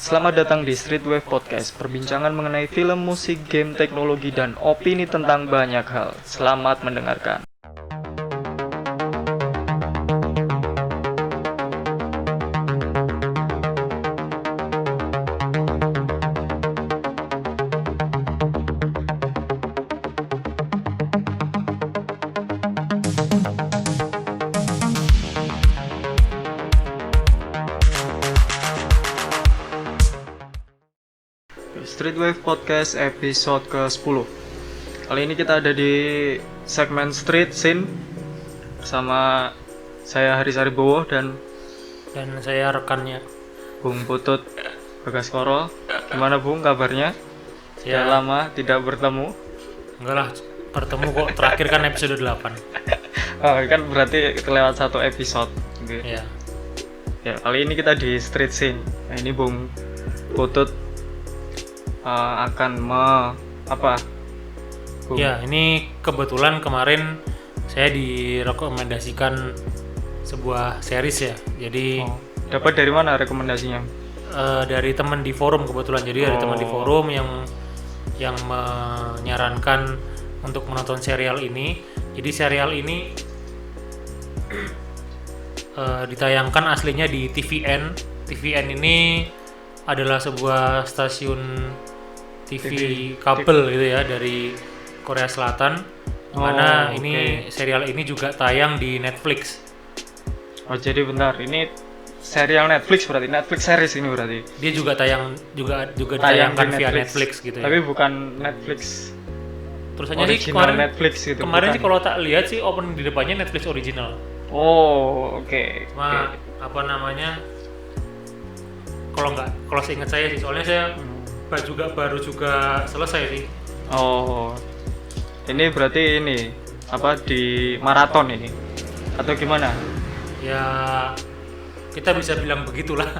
Selamat datang di Streetwave Podcast, perbincangan mengenai film, musik, game, teknologi, dan opini tentang banyak hal. Selamat mendengarkan. Streetwave Podcast episode ke-10. Kali ini kita ada di segmen Street Scene bersama saya Haris Aribowo dan saya rekannya Bung Putut Bagaskoro. Gimana Bung kabarnya? ya. Sudah lama tidak bertemu. Enggak lah, bertemu kok, terakhir kan episode 8. Oh, kan berarti kelewat satu episode. Iya. Ya, kali ini kita di Street Scene. Nah, ini Bung Putut akan Bung? Ya, ini kebetulan kemarin saya direkomendasikan sebuah series ya. Jadi dapat dari mana rekomendasinya? Dari teman di forum kebetulan. Jadi dari teman di forum yang menyarankan untuk menonton serial ini. Jadi serial ini ditayangkan aslinya di TVN. TVN ini adalah sebuah stasiun TV kabel gitu ya dari Korea Selatan. Mana ini serial ini juga tayang di Netflix. Oh, jadi benar, ini serial Netflix berarti, Netflix series ini berarti. Dia juga ditayangkan via Netflix gitu ya. Tapi bukan Netflix. Terusannya sih Netflix gitu. Kemarin sih kalau tak lihat sih open di depannya Netflix original. Oh, oke. Apa namanya? Kalau seingat saya sih, soalnya saya baru juga selesai sih. Oh, ini berarti di maraton ini atau gimana? Ya, kita bisa bilang begitulah.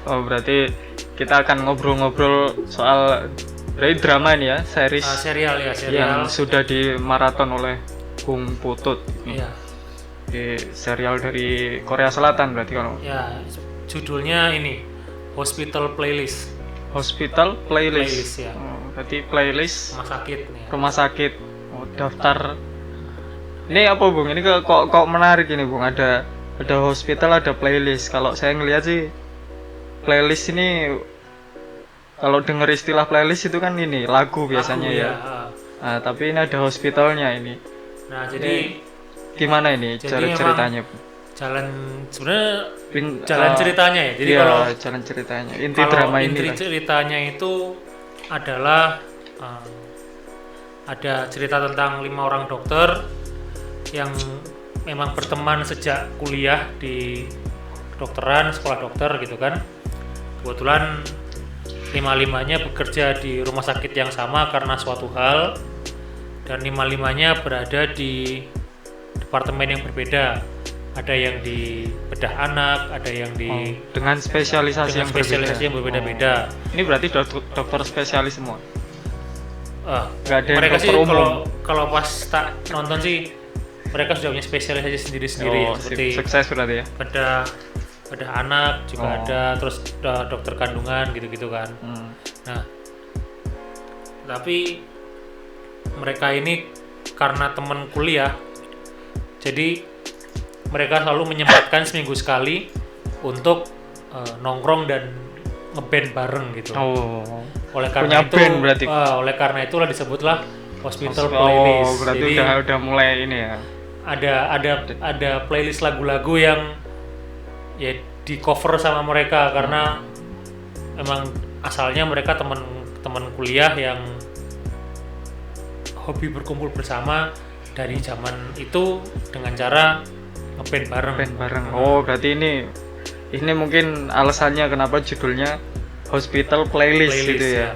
Oh, berarti kita akan ngobrol-ngobrol soal drama ini ya, series. Serial yang sudah di maraton oleh Bung Putut. Iya. Di serial dari Korea Selatan berarti kalau. Ya, judulnya ini Hospital Playlist. Hospital Playlist ya. Berarti playlist rumah sakit. Oh, daftar. Ini apa Bung? Ini kok menarik ini Bung. Ada hospital, ada playlist. Kalau saya ngelihat sih playlist ini, kalau dengar istilah playlist itu kan ini lagu biasanya ya. Nah, tapi ini ada hospitalnya ini. Nah, jadi gimana ini ceritanya? Jalan ceritanya ya. Jadi kalau jalan ceritanya, inti drama ini. Inti ceritanya itu adalah ada cerita tentang 5 orang dokter yang memang berteman sejak kuliah di kedokteran, sekolah dokter gitu kan. Kebetulan 5-5-nya bekerja di rumah sakit yang sama karena suatu hal, dan 5-5-nya berada di departemen yang berbeda. Ada yang di bedah anak, ada yang di dengan spesialisasi yang berbeda-beda. Ini berarti dokter spesialis semua. Gak ada mereka sih kalau pas tak nonton sih mereka sudah punya spesialisasi sendiri-sendiri ya, seperti sukses berarti ya. Bedah anak juga ada, terus dokter kandungan gitu-gitu kan. Nah, tapi mereka ini karena teman kuliah, jadi mereka selalu menyempatkan seminggu sekali untuk nongkrong dan ngeband bareng gitu. Oleh karena itu, band berarti. Oleh karena itulah disebutlah Hospital Playlist. Berarti jadi, udah mulai ini ya. Ada playlist lagu-lagu yang ya di cover sama mereka karena emang asalnya mereka teman kuliah yang hobi berkumpul bersama dari zaman itu dengan cara ngeband bareng. Oh, berarti ini mungkin alasannya kenapa judulnya Hospital Playlist gitu ya.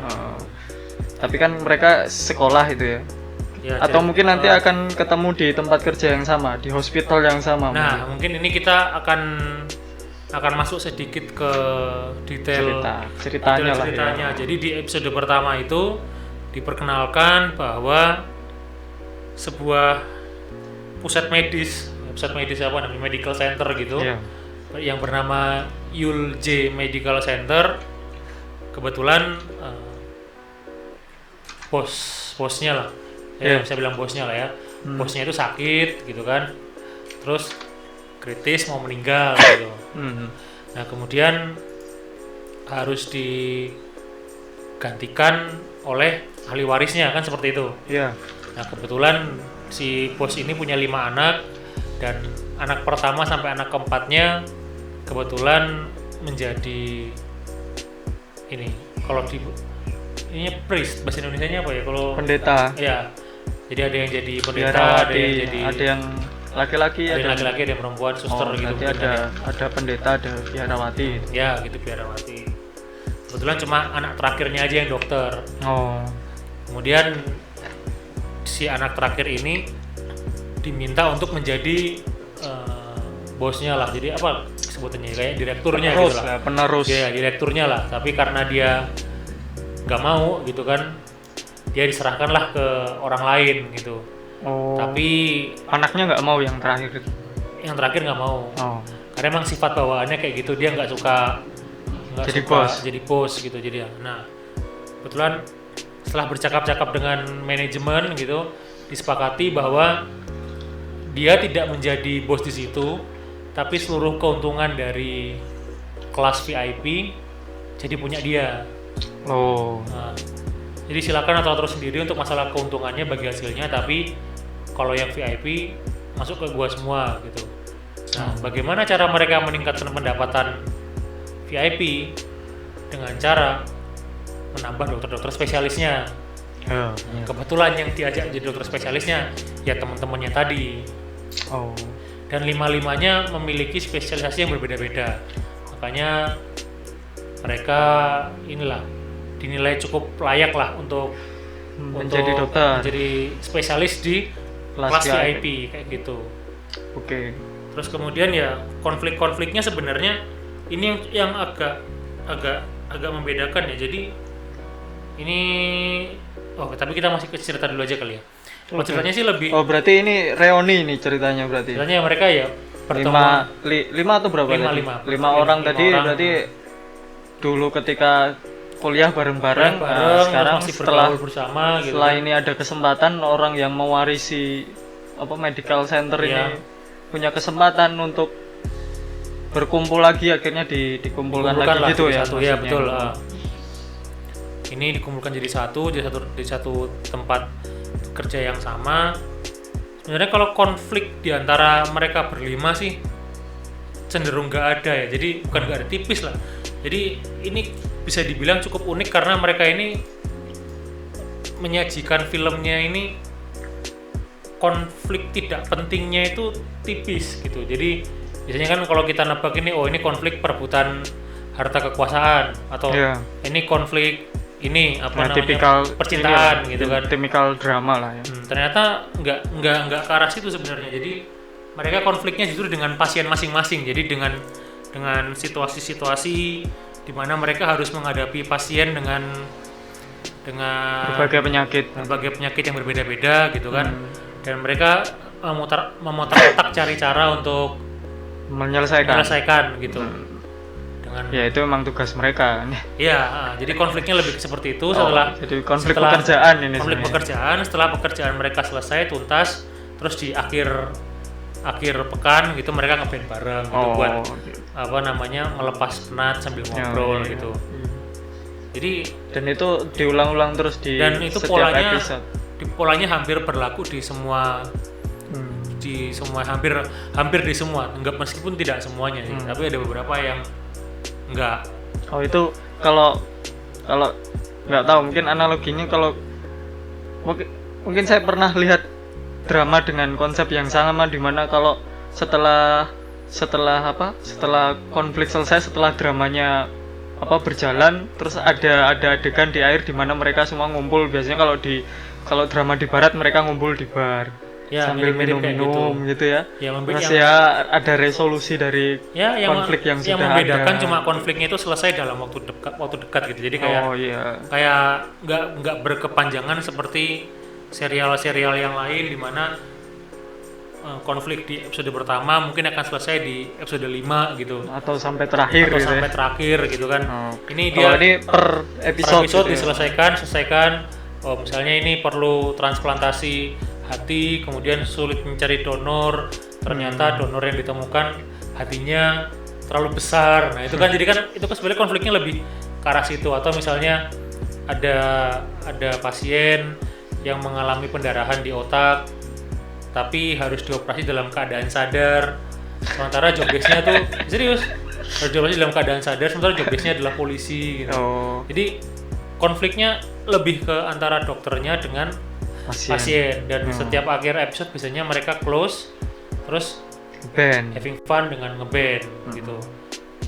Tapi kan mereka sekolah itu ya. Atau mungkin nanti akan ketemu di tempat kerja yang sama, di hospital yang sama. Nah, mungkin ini kita akan masuk sedikit ke detail ceritanya. Jadi di episode pertama itu diperkenalkan bahwa sebuah pusat medis apa namanya, medical center gitu, yang bernama Yulje Medical Center. Kebetulan bosnya lah, ya bisa bilang bosnya lah ya. Bosnya itu sakit gitu kan, terus kritis mau meninggal gitu. Nah kemudian harus digantikan oleh ahli warisnya kan seperti itu. Iya. Nah kebetulan si bos ini punya 5 anak, dan anak pertama sampai anak keempatnya kebetulan menjadi ini, kalau di ini priest, bahasa Indonesianya apa ya kalau Pendeta. ya, jadi ada yang jadi pendeta, Biarawati, ada yang laki-laki, ada ada yang perempuan, suster gitu. Nanti ada pendeta, ada biarawati. Ya gitu, biarawati. Kebetulan cuma anak terakhirnya aja yang dokter. Kemudian si anak terakhir ini diminta untuk menjadi bosnya lah, jadi apa sebutannya, kayak direkturnya gitu lah. Penerus. Ya, direkturnya lah. Tapi karena dia nggak mau gitu kan, dia diserahkanlah ke orang lain gitu. Tapi anaknya nggak mau yang terakhir. Yang terakhir nggak mau. Karena emang sifat bawaannya kayak gitu, dia nggak suka jadi bos gitu. Jadi ya. Nah, kebetulan setelah bercakap-cakap dengan manajemen gitu, disepakati bahwa dia tidak menjadi bos di situ, tapi seluruh keuntungan dari kelas VIP jadi punya dia. Nah, jadi silakan atur sendiri untuk masalah keuntungannya bagi hasilnya, tapi kalau yang VIP masuk ke gua semua gitu. Nah, bagaimana cara mereka meningkatkan pendapatan VIP? Dengan cara menambah dokter-dokter spesialisnya. Kebetulan yang diajak jadi dokter spesialisnya ya teman-temannya tadi. Dan 5-5-nya memiliki spesialisasi yang berbeda-beda. Makanya mereka inilah dinilai cukup layak lah untuk menjadi dokter, menjadi spesialis di kelas VIP kayak gitu. Terus kemudian ya konflik-konfliknya sebenarnya ini yang agak membedakan ya. Jadi ini tapi kita masih ke cerita dulu aja kali ya. Ceritanya sih lebih. Berarti ini reuni nih ceritanya berarti. Ceritanya mereka ya pertemuan 5 atau berapa? 5 orang tadi berarti dulu ketika kuliah bareng-bareng, sekarang masih setelah bersama gitu. Setelah ini ada kesempatan orang yang mewarisi medical center ini punya kesempatan untuk berkumpul lagi, akhirnya dikumpulkan lagi gitu ya. Ya betul. Ini dikumpulkan jadi satu tempat kerja yang sama. Sebenarnya kalau konflik di antara mereka berlima sih cenderung nggak ada ya. Jadi bukan nggak ada, tipis lah. Jadi ini bisa dibilang cukup unik karena mereka ini menyajikan filmnya ini konflik tidak pentingnya itu tipis gitu. Jadi biasanya kan kalau kita nebak ini ini konflik perebutan harta kekuasaan atau ini konflik ini tipikal percintaan gitu kan, tipikal drama lah ya. Ternyata nggak ke arah situ sebenarnya. Jadi mereka konfliknya justru dengan pasien masing-masing. Jadi dengan situasi-situasi di mana mereka harus menghadapi pasien dengan berbagai penyakit yang berbeda-beda gitu kan. Dan mereka memutar otak cari cara untuk menyelesaikan gitu. Ya itu memang tugas mereka. Iya, jadi konfliknya lebih seperti itu jadi konflik pekerjaan ini. Konflik pekerjaan, setelah pekerjaan mereka selesai tuntas, terus di akhir pekan gitu mereka ngeband bareng gitu buat melepas penat sambil ngobrol gitu. Jadi dan itu diulang-ulang terus dan itu setiap episode. Polanya hampir berlaku di semua hampir di semua, enggak, meskipun tidak semuanya sih, tapi ada beberapa yang enggak. Itu kalau nggak tahu, mungkin analoginya kalau mungkin saya pernah lihat drama dengan konsep yang sama, di mana kalau setelah konflik selesai, setelah dramanya berjalan, terus ada adegan di akhir di mana mereka semua ngumpul. Biasanya kalau drama di barat mereka ngumpul di bar sambil minum-minum gitu ya. Terus ada resolusi dari konflik yang sudah ada. Yang membedakan cuma konfliknya itu selesai dalam waktu dekat gitu. Jadi kayak nggak berkepanjangan seperti serial-serial yang lain di mana konflik di episode pertama mungkin akan selesai di episode 5 gitu. Atau sampai terakhir Atau gitu sampai ya. terakhir gitu kan. Oh. Ini Kalau dia ini per per episode, episode gitu ya. selesaikan. Oh, misalnya ini perlu transplantasi hati, kemudian sulit mencari donor, ternyata donor yang ditemukan hatinya terlalu besar. Nah, itu kan jadi kan itu kan sebenarnya konfliknya lebih ke arah situ. Atau misalnya ada pasien yang mengalami pendarahan di otak tapi harus dioperasi dalam keadaan sadar. Sementara job-desk-nya tuh serius harus dioperasi dalam keadaan sadar, sementara job-desk-nya adalah polisi gitu. Oh, Jadi konfliknya lebih ke antara dokternya dengan pasien dan setiap akhir episode biasanya mereka close terus band having fun dengan ngeband gitu.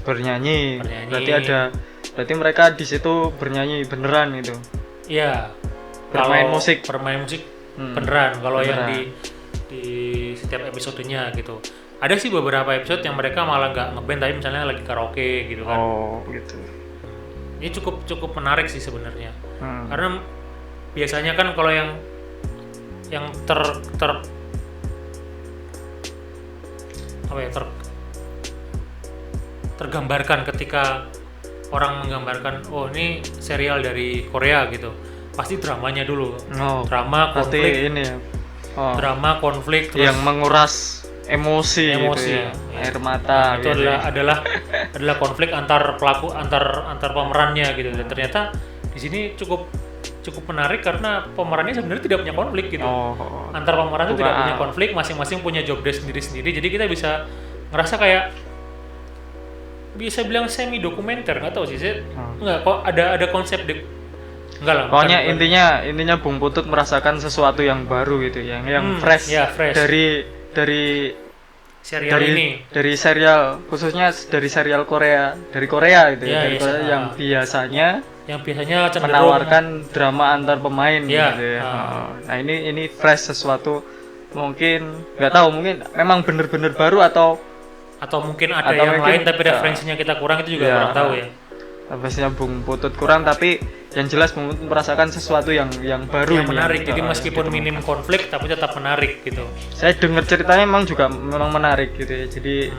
bernyanyi. Bernyanyi. Berarti mereka di situ bernyanyi beneran itu. Iya. Bermain Kalau musik. bermain musik beneran kalau yang Beneran. di setiap episodenya gitu. Ada sih beberapa episode yang mereka malah nggak ngeband tapi misalnya lagi karaoke gitu kan. Oh, gitu. Ini cukup menarik sih sebenarnya. Hmm. Karena biasanya kan kalau yang tergambarkan ketika orang menggambarkan oh ini serial dari Korea gitu, pasti dramanya dulu. Oh, Drama berarti konflik, ini ya. Oh, drama konflik terus yang menguras emosi, emosi gitu ya. ya. Air mata itu gitu ya. adalah konflik antar pelaku antar pemerannya gitu. Dan ternyata di sini cukup menarik karena pemerannya sebenarnya tidak punya konflik gitu. Oh, Antar pemeran itu bukan. tidak punya konflik, masing-masing punya job desk sendiri-sendiri. Jadi kita bisa ngerasa kayak bisa bilang semi dokumenter, nggak tahu sih saya. Nggak kok ada konsep enggak lah. Pokoknya bukan. intinya Bung Putut merasakan sesuatu yang baru gitu, yang fresh, ya, fresh. dari serial ini. dari serial, khususnya dari serial Korea, dari Korea gitu ya, Ya, dari ya, Korea yang biasanya yang biasanya cenderung menawarkan drama antar pemain Ya, gitu ya. Nah, ini fresh, sesuatu mungkin nggak tahu, mungkin memang bener-bener baru atau mungkin ada atau yang mungkin, lain tapi referensinya kita kurang, itu juga ya, kurang tahu ya. habisnya Bung Putut kurang, tapi yang jelas Bung Putut merasakan sesuatu yang baru, Yang menarik. Jadi yang meskipun ditemukan. minim konflik tapi tetap menarik gitu. Saya dengar ceritanya memang menarik gitu ya. Jadi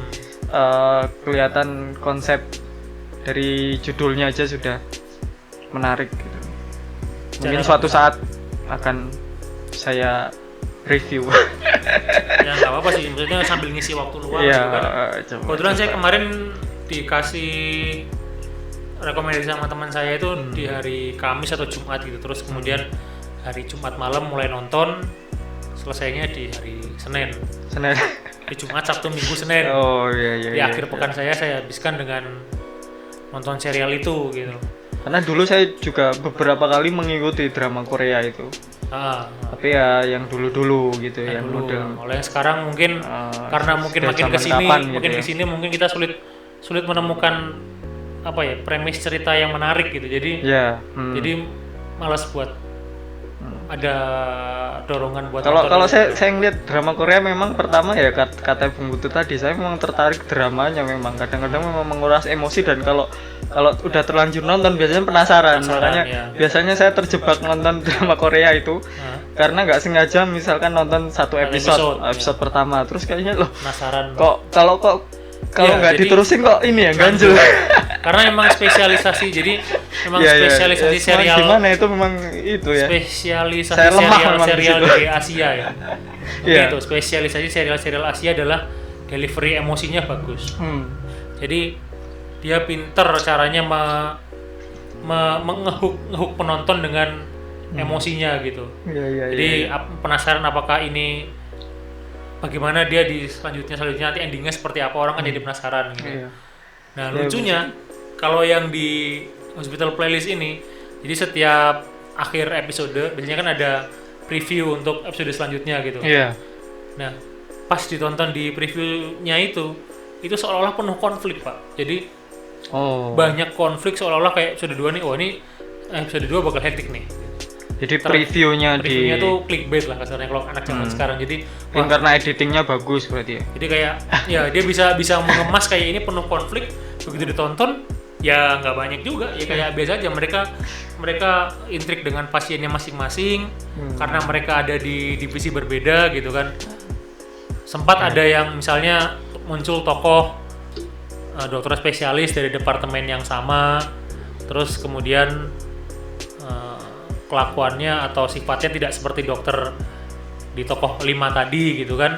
kelihatan konsep dari judulnya aja sudah menarik gitu. Mungkin Jangan- suatu saat akan saya review. Ya nggak apa-apa sih, maksudnya sambil ngisi waktu luang Iya, gitu kan. coba. Kebetulan saya kemarin dikasih rekomendasi sama teman saya itu di hari Kamis atau Jumat gitu, terus kemudian hari Jumat malam mulai nonton, selesainya di hari Senin. Senin. Di Jumat, Sabtu, Minggu, Senin. Oh iya. Di akhir pekan saya habiskan dengan nonton serial itu gitu. Karena dulu saya juga beberapa kali mengikuti drama Korea itu. Tapi ya yang dulu-dulu gitu, yang Dulu. model. Kalau yang sekarang mungkin karena mungkin sudah makin zaman kesini, kapan gitu makin ya. kesini mungkin kita sulit menemukan apa ya, premis cerita yang menarik gitu. Jadi Ya. jadi malas buat ada dorongan buat Kalau nonton itu. saya ngeliat drama Korea memang pertama ya kata Bung Putut tadi, saya memang tertarik dramanya, memang kadang-kadang memang menguras emosi, dan kalau udah terlanjur nonton biasanya penasaran. Makanya ya. biasanya saya terjebak nonton drama Korea itu karena nggak sengaja misalkan nonton satu episode pertama, terus kayaknya loh Penasaran. kalau Ya, nggak jadi- diturusin kok ini ya ganjel. Karena emang spesialisasi, jadi memang Ya, spesialisasi cuman serial. gimana itu memang itu ya. Spesialisasi Saya lemah memang serial di situ. dari Asia ya. Iya. Itu spesialisasi serial Asia adalah delivery emosinya bagus. Jadi dia pinter caranya ngehook penonton dengan emosinya gitu. Iya. Jadi penasaran apakah ini bagaimana dia di selanjutnya nanti endingnya seperti apa, orang kan jadi penasaran gitu. Iya. Nah lucunya kalau yang di Hospital Playlist ini, jadi setiap akhir episode biasanya kan ada preview untuk episode selanjutnya gitu. Iya. Nah pas ditonton di previewnya itu seolah-olah penuh konflik pak. Jadi banyak konflik, seolah-olah kayak episode 2 nih, oh ini episode 2 bakal hektik nih. Jadi previewnya tuh clickbait lah kasarnya kalau anak zaman sekarang. Jadi mungkin karena editingnya bagus berarti ya. Jadi kayak ya dia bisa mengemas kayak ini penuh konflik, begitu ditonton ya nggak banyak juga, ya kayak biasa aja. Mereka intrik dengan pasiennya masing-masing karena mereka ada di divisi berbeda gitu kan. sempat ada yang misalnya muncul tokoh dokter spesialis dari departemen yang sama, terus kemudian kelakuannya atau sifatnya tidak seperti dokter di tokoh 5 tadi gitu kan.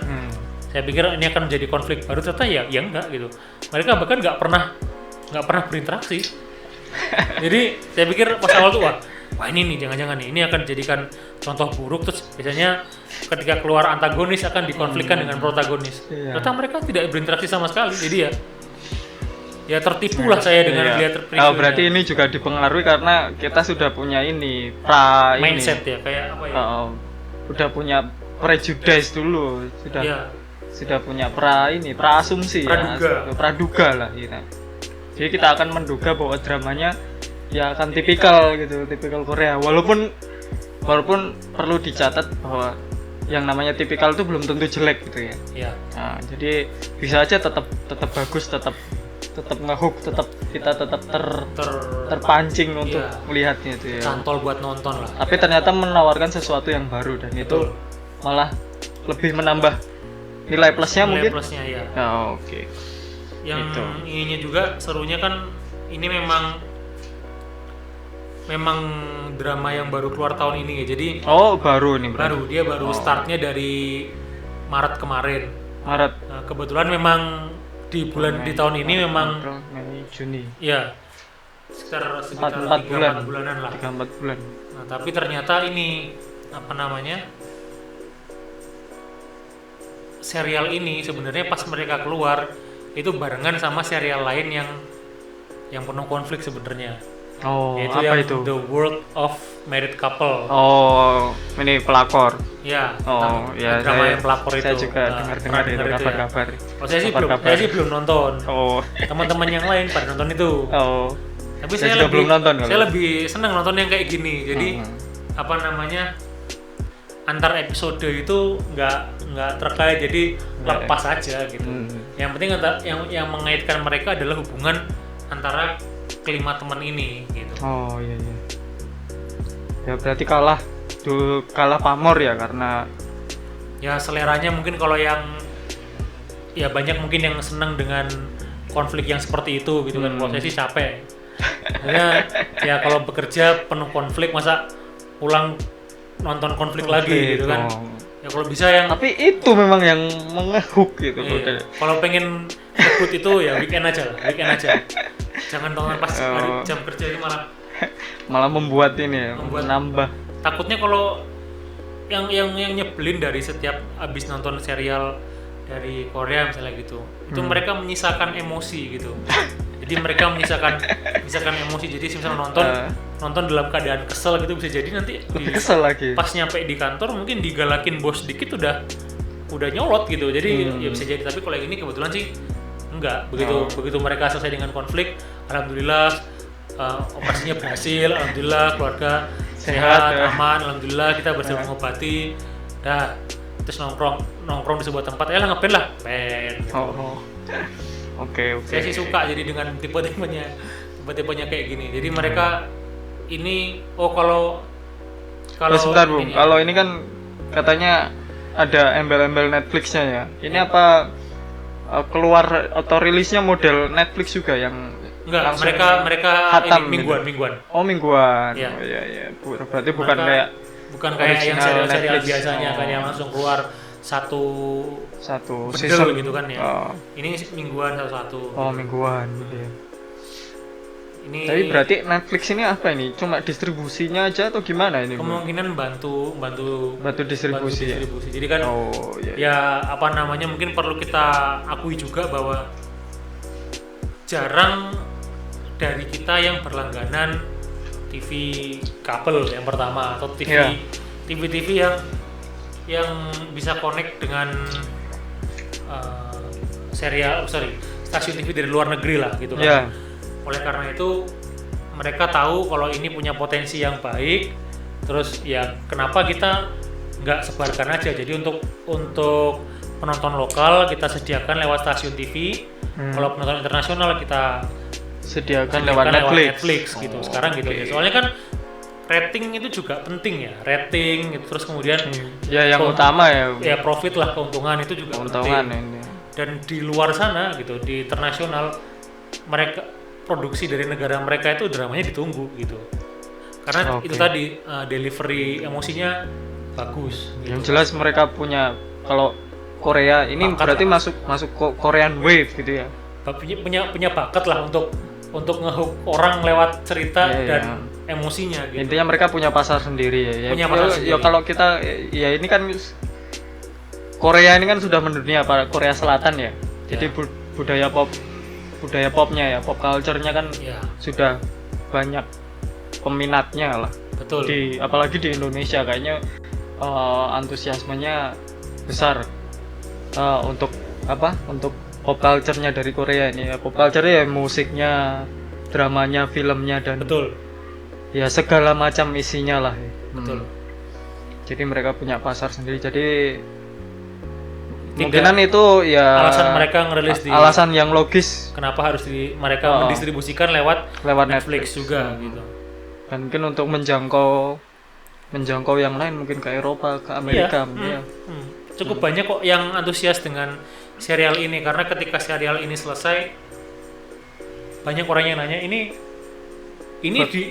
Saya pikir ini akan menjadi konflik baru, ternyata ya enggak gitu. Mereka bahkan nggak pernah berinteraksi. Jadi saya pikir pas awal tuh wah ini nih jangan-jangan nih ini akan dijadikan contoh buruk, terus biasanya ketika keluar antagonis akan dikonflikkan dengan protagonis. Ternyata mereka tidak berinteraksi sama sekali. Jadi ya tertipu lah saya dengan lihat previewnya. Berarti ini juga dipengaruhi karena kita sudah punya ini mindset ya, kayak apa ya? Udah punya prejudice dulu, sudah punya praasumsi praduga lah gitu. Jadi kita akan menduga bahwa dramanya ya akan tipikal Korea. Walaupun perlu dicatat bahwa yang namanya tipikal itu belum tentu jelek gitu ya. Iya. Nah, jadi bisa aja tetap bagus, tetap ngehook, kita tetap terpancing untuk melihatnya itu ya. Cantol buat nonton lah. Tapi ternyata menawarkan sesuatu yang baru dan itu malah lebih menambah nilai plusnya mungkin. Nilai plusnya ya. Oke. Yang ininya juga serunya kan ini memang drama yang baru keluar tahun ini ya. Jadi baru ini berarti. Dia baru startnya dari Maret kemarin. Maret. Nah, kebetulan memang di tahun ini memang Mei, Juni. Ya. Sekitar 4 bulanan lah. 3-4 bulan. Nah, tapi ternyata ini apa namanya? Serial ini sebenarnya pas mereka keluar itu barengan sama serial lain yang penuh konflik sebenarnya. Yaitu apa yang itu? The World of Married Couple. Ini pelakor. Ya. Ya. Drama yang pelakor itu. Saya juga dengar itu kabar-kabar. Saya sih belum nonton. Teman-teman yang lain pada nonton itu. Tapi saya belum nonton. Saya lebih senang nonton yang kayak gini. Jadi apa namanya? Antar episode itu nggak terkait, jadi lepas aja gitu. Yang penting yang mengaitkan mereka adalah hubungan antara kelima teman ini gitu. Iya. Ya berarti kalah pamor ya, karena ya seleranya mungkin kalau yang ya banyak mungkin yang senang dengan konflik yang seperti itu gitu kan. Kalau saya sih capek. Ya kalau bekerja penuh konflik masa pulang nonton konflik lagi gitu kan. Ya kalau bisa yang tapi itu memang yang mengehook gitu. Kalau pengen ngebut itu ya weekend aja. Jangan tonton pas jam kerja ini malah membuat menambah. Takutnya kalau yang nyebelin dari setiap abis nonton serial dari Korea misalnya gitu, itu mereka menyisakan emosi gitu. Jadi mereka menyisakan emosi. Jadi misalnya nonton dalam keadaan kesel gitu, bisa jadi nanti kesel lagi. Pas nyampe di kantor mungkin digalakin bos dikit udah nyolot gitu. Jadi ya bisa jadi, tapi kalau yang ini kebetulan sih enggak. Begitu mereka selesai dengan konflik, alhamdulillah operasinya berhasil, alhamdulillah keluarga sehat, aman, alhamdulillah kita berhasil mengobati. Terus nongkrong di sebuah tempat, lah ngepen lah, pen. Oke. Saya sih suka jadi dengan tipe-tipenya kayak gini. Jadi mereka ini kalau sebentar Bung, kalau ini kan katanya ada embel-embel Netflix-nya ya. Ini apa keluar atau rilisnya model Netflix juga yang enggak, mereka hatam ini mingguan. Mingguan. Ya. Iya. Berarti bukan kayak yang serial biasanya kan yang langsung keluar satu season gitu kan ya. Ini mingguan satu. Mingguan gitu ya. Ini tapi berarti Netflix ini apa ini? Cuma distribusinya aja atau gimana ini? Kemungkinan bantu distribusi. Ya? Jadi kan ya apa namanya, mungkin perlu kita akui juga bahwa jarang dari kita yang berlangganan TV kabel yang pertama atau TV yang bisa connect dengan stasiun TV dari luar negeri lah gitu kan. Oleh karena itu mereka tahu kalau ini punya potensi yang baik, terus ya kenapa kita nggak sebarkan aja. Jadi untuk penonton lokal kita sediakan lewat stasiun TV, kalau penonton internasional kita sediakan lewat Netflix gitu. Sekarang gitu ya. Soalnya kan rating itu juga penting ya, rating gitu. Terus kemudian Ya yang utama ya profit lah, keuntungan itu juga keuntungan penting. ini. Dan di luar sana gitu, di internasional, mereka produksi dari negara mereka itu dramanya ditunggu gitu, karena itu tadi delivery emosinya bagus gitu. Yang jelas mereka punya, kalau Korea ini bakat berarti masuk Korean Wave gitu ya. punya bakat lah untuk ngehook orang lewat cerita dan emosinya gitu. Intinya mereka punya pasar sendiri ya. Punya pasar sendiri. Ya kalau kita ya ini kan Korea ini kan sudah mendunia, Korea Selatan ya. Jadi budaya popnya ya, pop culture-nya kan sudah banyak peminatnya lah. Betul. Apalagi di Indonesia kayaknya antusiasmenya besar untuk pop culture-nya dari Korea ini ya. Pop culture ya musiknya, dramanya, filmnya, dan betul. Ya segala macam isinya lah. Betul. Jadi mereka punya pasar sendiri. Jadi kemungkinan itu ya alasan mereka ngerilis alasan yang logis kenapa harus mereka mendistribusikan lewat Netflix juga gitu. Dan mungkin untuk menjangkau yang lain, mungkin ke Eropa, ke Amerika. Cukup banyak kok yang antusias dengan serial ini, karena ketika serial ini selesai banyak orang yang nanya ini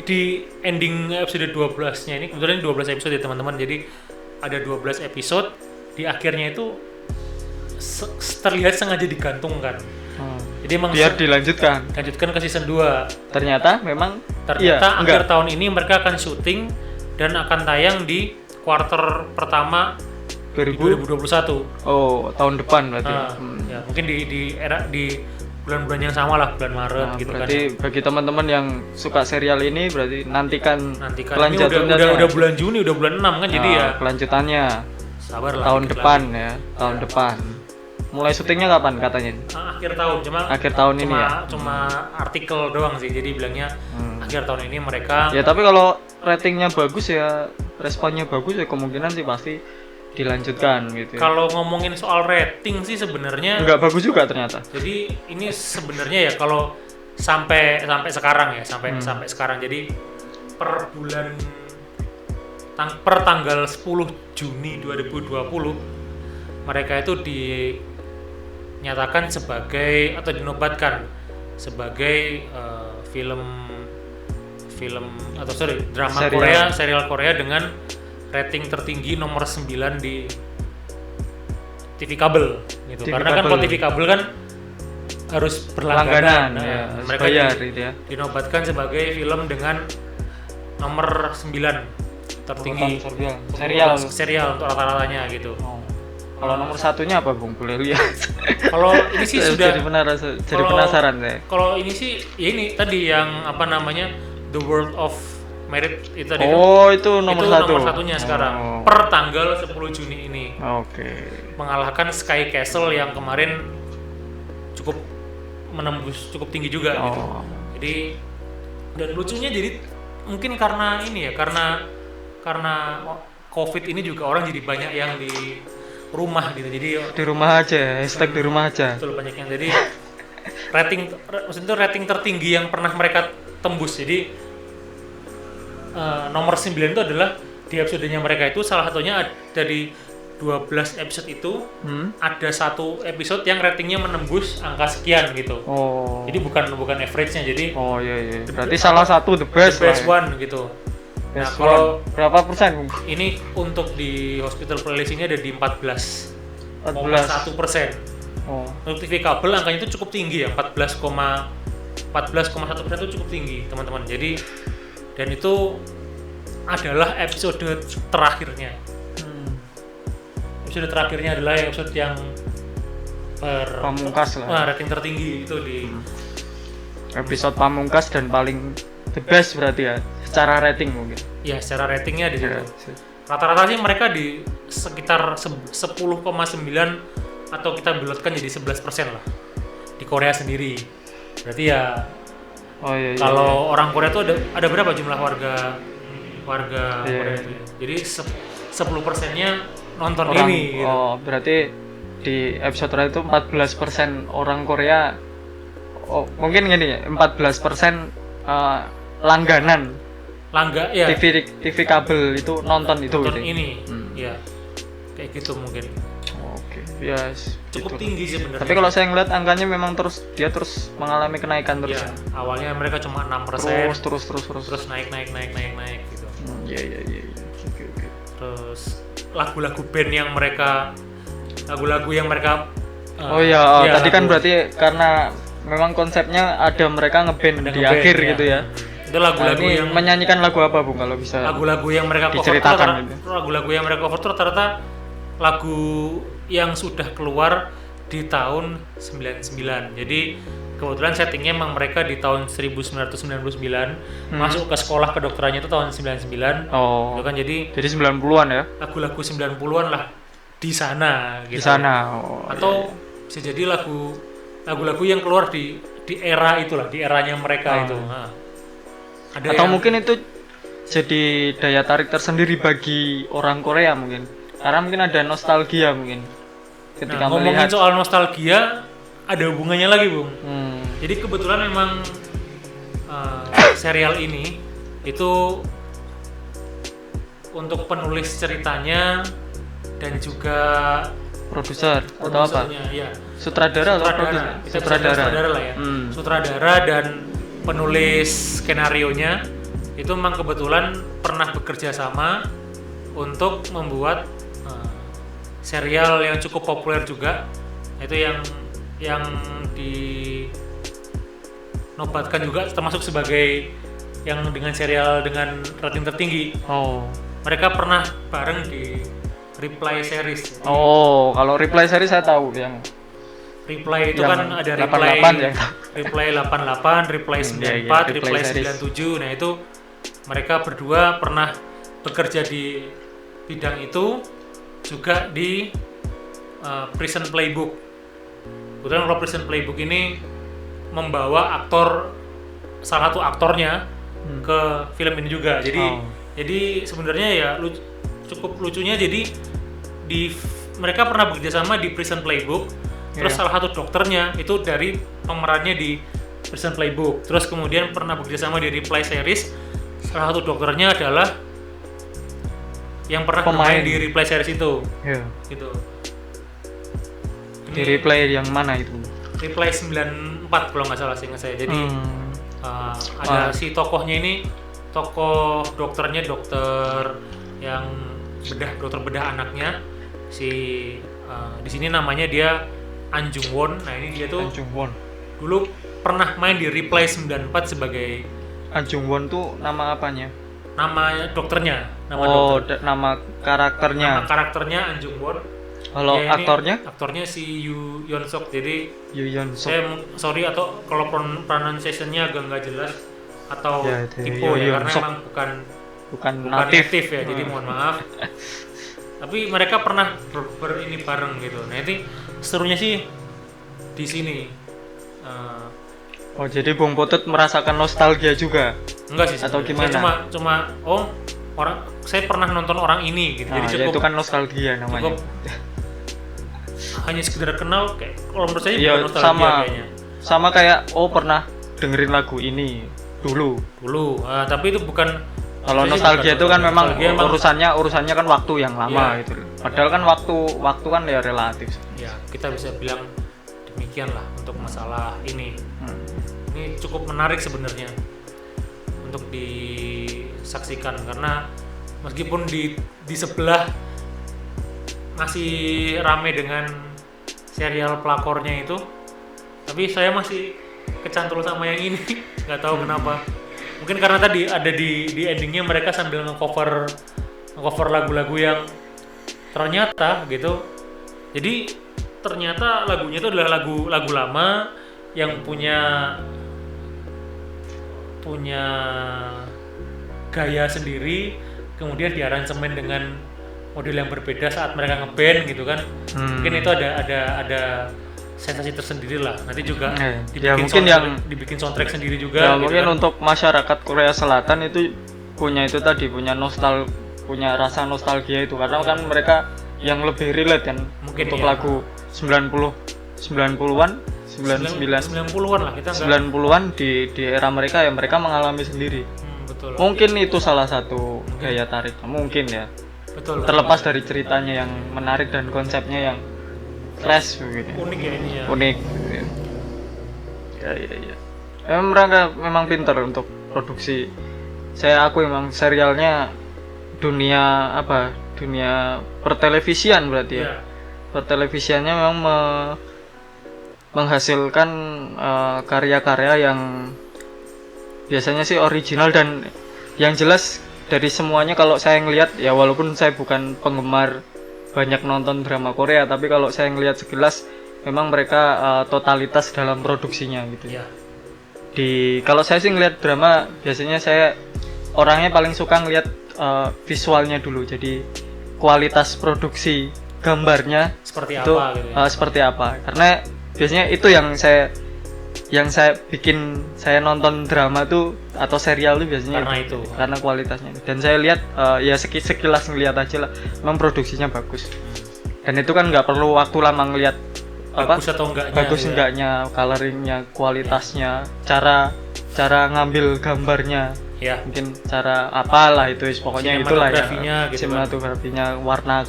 di ending episode 12-nya ini, kebetulan 12 episode ya teman-teman, jadi ada 12 episode, di akhirnya itu terlihat sengaja digantungkan. Jadi emang biar dilanjutkan ke season 2. Ternyata akhir tahun ini mereka akan syuting dan akan tayang di kuarter pertama 2021. Oh, tahun depan berarti. Ya, mungkin di bulan-bulan yang sama lah, bulan Maret gitu kan. Berarti bagi teman-teman yang suka serial ini berarti nantikan kelanjutannya. Udah bulan Juni, udah bulan 6 kan, jadi ya kelanjutannya sabarlah tahun depan lagi. Ya, tahun depan. Mulai syutingnya kapan katanya? Akhir tahun ini ya. Cuma artikel doang sih, jadi bilangnya akhir tahun ini mereka. Ya tapi kalau ratingnya bagus ya, responnya bagus ya, kemungkinan sih pasti dilanjutkan gitu. Kalau ngomongin soal rating sih sebenarnya nggak bagus juga ternyata. Jadi ini sebenarnya ya kalau sampai sekarang ya, sampai sekarang, jadi per bulan per tanggal 10 Juni 2020 mereka itu dinyatakan sebagai atau dinobatkan sebagai drama Korea, serial Korea dengan rating tertinggi nomor 9 di TV kabel gitu. Karena kan kalau TV kabel kan harus berlangganan. Mereka bayar gitu ya. Dinobatkan sebagai film dengan nomor 9 tertinggi serial untuk rata-ratanya gitu. Kalau nomor satunya apa, Bung? Boleh lihat. Kalau ini sih sudah jadi penasaran saya. Kalau ini sih ya ini tadi yang apa namanya, The World of Merit itu tadi. Itu nomor satu. Nomor satunya sekarang per tanggal 10 Juni ini. Oke. Mengalahkan Sky Castle yang kemarin cukup menembus cukup tinggi juga gitu. Jadi dan lucunya jadi mungkin karena ini ya, karena COVID ini juga orang jadi banyak yang di rumah gitu. Jadi di rumah aja, hashtag di rumah aja. Betul, banyak yang jadi maksudnya rating tertinggi yang pernah mereka tembus. Jadi nomor 9 itu adalah di episodenya mereka itu, salah satunya dari 12 episode itu ada satu episode yang ratingnya menembus angka sekian gitu. Jadi bukan average-nya, jadi iya. Berarti salah satu the best one gitu. Nah, kalau berapa persen? Ini untuk di hospital playlist ini ada di 14,1%. Untuk TV kabel angkanya itu cukup tinggi ya, 14,1% itu cukup tinggi teman-teman. Jadi dan itu adalah episode terakhirnya. Episode terakhirnya adalah episode yang pamungkas lah. Rating tertinggi itu di episode pamungkas dan paling the best berarti ya, secara rating mungkin. Ya, secara ratingnya di situ. Rata-rata sih mereka di sekitar 10,9 atau kita bulatkan jadi 11% lah di Korea sendiri. Berarti ya kalau orang Korea tuh ada berapa jumlah warga Korea itu? Jadi 10%-nya nonton ini gitu. Berarti di episode terakhir itu 14% orang Korea mungkin gini ya, 14% langganan langga ya TV kabel itu nonton itu nonton gitu. ini ya kayak gitu mungkin Oke, ya cukup gitu. tinggi sih sebenarnya. Tapi kalau saya ngeliat angkanya memang dia terus mengalami kenaikan terus. ya awalnya mereka cuma 6%, Terus. naik gitu. Iya. Oke. Terus lagu-lagu band yang mereka Tadi kan berarti karena memang konsepnya ada mereka ngeband di akhir ya. gitu ya. Itu lagu-lagu Ini yang menyanyikan lagu apa Bung kalau bisa? lagu-lagu yang mereka cover diceritakan gitu. lagu-lagu yang mereka cover itu rata-rata lagu yang sudah keluar di tahun 99. Jadi kebetulan settingnya memang mereka di tahun 1999 masuk ke sekolah kedokterannya itu tahun 99. Oh. Itu kan jadi 90-an ya? lagu-lagu 90-an lah di sana gitu. Di sana. Atau bisa jadi lagu-lagu yang keluar di era itulah, di eranya mereka itu. Nah. Atau mungkin itu jadi daya tarik tersendiri bagi orang Korea mungkin. Karena mungkin ada nostalgia mungkin. Ketika ngomongin melihat soal nostalgia ada hubungannya lagi Bung. Hmm. Jadi kebetulan memang serial ini itu untuk penulis ceritanya dan juga Produser atau apa? Ya. Sutradara atau produser? Sutradara lah ya. Sutradara dan penulis skenarionya itu memang kebetulan pernah bekerja sama untuk membuat serial yang cukup populer juga, itu yang dinobatkan juga termasuk sebagai yang dengan serial dengan rating tertinggi. Oh. Mereka pernah bareng di Reply series. Oh, kalau Reply series saya tahu yang Reply itu yang kan ada 88 ya. Reply 88, Reply 94, Reply 97. Nah, itu mereka berdua pernah bekerja di bidang itu juga di Prison Playbook. Kebetulan kalau Prison Playbook ini membawa salah satu aktornya ke film ini juga. Jadi sebenarnya ya cukup lucunya, jadi mereka pernah bekerja sama di Prison Playbook. Terus salah satu dokternya itu dari pemerannya di Prison Playbook. Terus kemudian pernah bekerja sama di Reply series. Salah satu dokternya adalah yang pernah bermain di Reply series itu. Iya. Gitu. Di Reply yang mana itu? Reply 94 kalau nggak salah seingat saya. Jadi ada si tokohnya ini, tokoh dokternya dokter yang dokter bedah anaknya. Di sini namanya dia An Jung Won. Nah, ini dia tuh dulu pernah main di Reply 94 sebagai An Jung Won tuh nama apanya? Nama dokternya, nama karakternya. Nama karakternya An Jung Won. Kalau aktornya? Aktornya si Yoo Yeon Sok. Jadi Yoo Yeon Sok. Saya sorry atau kalau pronunciation-nya agak nggak jelas atau typo ya, karena memang bukan native ya. Jadi mohon maaf. Tapi mereka pernah ini bareng gitu. Nah, ini serunya sih di sini. Oh, jadi Bung Putut merasakan nostalgia juga? Enggak sih. Atau gimana? Saya saya pernah nonton orang ini gitu. Jadi cukup. Itu kan nostalgia namanya. Hanya sekedar kenal, kayak kalau menurut saya bukan nostalgia kayaknya. Sama kayak pernah dengerin lagu ini dulu. Tapi itu bukan. Kalau nostalgia itu kan memang urusannya kan waktu yang lama gitu. Padahal kan waktu kan ya relatif. Ya, kita bisa bilang demikian lah untuk masalah ini. Ini cukup menarik sebenarnya untuk disaksikan, karena meskipun di sebelah masih rame dengan serial pelakornya itu, tapi saya masih kecantol sama yang ini. Nggak tahu kenapa. Mungkin karena tadi ada di endingnya mereka sambil nge-cover lagu-lagu yang ternyata gitu. Jadi ternyata lagunya itu adalah lagu lama yang punya gaya sendiri, kemudian diaransemen dengan model yang berbeda saat mereka ngeband gitu kan. Mungkin itu ada sensasi tersendiri lah. Nanti juga dibikin soundtrack sendiri juga. Ya, gitu mungkin kan. Untuk masyarakat Korea Selatan itu punya rasa nostalgia itu, karena kan mereka yang lebih relate kan mungkin untuk lagu 90-an 90-an lah kita 90-an di era mereka ya mereka mengalami sendiri. betul. Mungkin itu salah satu daya tarik, mungkin ya. Betul. Terlepas dari ceritanya yang menarik dan konsepnya yang fresh gitu. Unik ya ini ya. Unik. Ya. Mereka memang pintar untuk produksi. Saya akui memang serialnya dunia pertelevisian berarti ya. Iya. Pertelevisiannya memang menghasilkan karya-karya yang biasanya sih original, dan yang jelas dari semuanya kalau saya ngelihat ya, walaupun saya bukan penggemar banyak nonton drama Korea, tapi kalau saya ngelihat sekilas memang mereka totalitas dalam produksinya gitu. Iya. Kalau saya sih ngelihat drama biasanya saya orangnya paling suka ngelihat visualnya dulu, jadi kualitas produksi gambarnya Seperti itu apa gitu ya. seperti apa, karena biasanya itu yang saya bikin saya nonton drama tuh atau serial tuh biasanya Karena itu. karena kualitasnya. Dan saya lihat ya sekilas ngelihat aja lah, memang produksinya bagus, dan itu kan nggak perlu waktu lama ngelihat Bagus atau enggaknya. bagus gitu ya. enggaknya, coloringnya, kualitasnya, cara gambil gambarnya, Ya. mungkin cara apalah itu, pokoknya itulah ya, Sinematografinya gitu kan. sinematografinya, warna,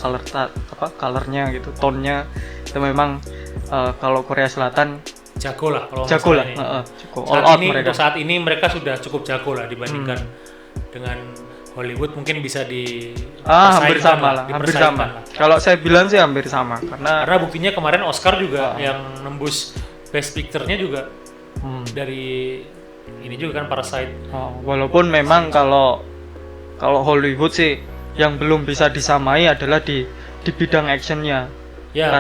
colornya gitu, tone-nya itu memang kalau Korea Selatan Jago lah kalau jago lah, masalah ini. jago, all out mereka. Untuk saat ini mereka sudah cukup jago lah dibandingkan dengan Hollywood, mungkin bisa Hampir sama lah, hampir dipersaingkan sama. lah. Kalau saya bilang sih hampir sama, karena Karena buktinya kemarin Oscar juga yang nembus Best Picture-nya juga dari ini juga kan, Parasite. walaupun memang kalau Hollywood sih yang belum bisa disamai adalah di bidang actionnya, Ya,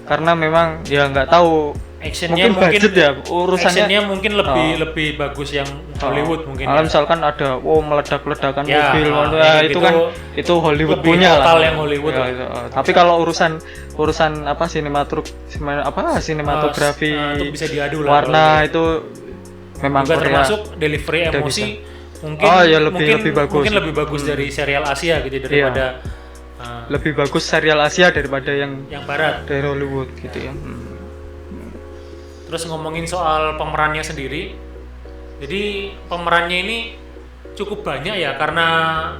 karena memang ya nggak tahu, actionnya mungkin budget ya, urusannya actionnya mungkin lebih bagus yang Hollywood mungkin. Kalau Ya. misalkan ada meledak-ledakan Ya, mobil, itu gitu kan itu Hollywood lebih punya total lah. yang Hollywood Ya, lah. itu. Tapi kalau urusan apa sinematografi, itu bisa diadu lah. warna itu memang Juga Korea. termasuk delivery udah emosi mungkin ya lebih bagus. mungkin lebih bagus dari serial Asia gitu daripada Lebih bagus serial Asia daripada yang barat. dari Hollywood gitu ya. Terus ngomongin soal pemerannya sendiri, jadi pemerannya ini cukup banyak ya, karena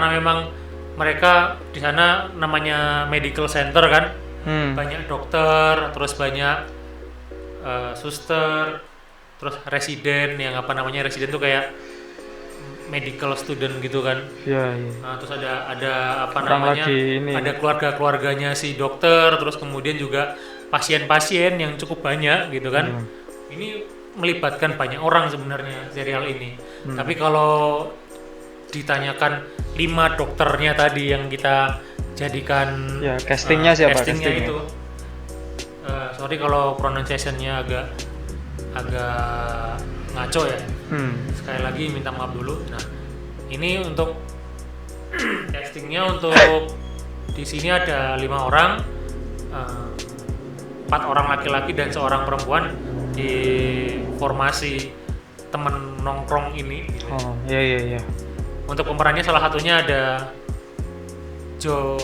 memang mereka di sana namanya medical center kan, banyak dokter, terus banyak suster, terus residen, yang residen tuh kayak medical student gitu kan. Iya. Nah, terus ada Lagi ini. ada keluarganya si dokter, terus kemudian juga pasien-pasien yang cukup banyak gitu kan. Ini melibatkan banyak orang sebenarnya serial ini. Tapi kalau ditanyakan 5 dokternya tadi yang kita jadikan Ya, castingnya siapa? castingnya itu sorry kalau pronunciation-nya agak ngaco ya. Sekali lagi minta maaf dulu. Nah, ini untuk castingnya, untuk di sini ada 5 orang, 4 orang laki-laki dan 1 perempuan di formasi temen nongkrong ini. Gitu. Iya. Untuk pemerannya salah satunya ada Jo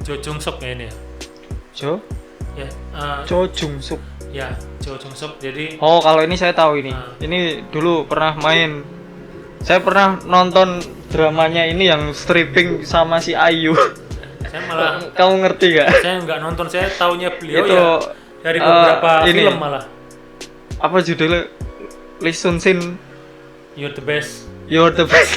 Jung Suk ya ini ya. Jo Jung Suk. Ya, Jo Jung Suk. Jadi Kalau ini saya tahu ini. Ini dulu pernah main. Saya pernah nonton dramanya ini yang stripping sama si Ayu. saya malah Kamu ngerti gak? saya nggak nonton, saya taunya beliau Itu, ya dari beberapa ini. film malah. Apa judulnya? Lee Sun Sin, You're the best. You're the best.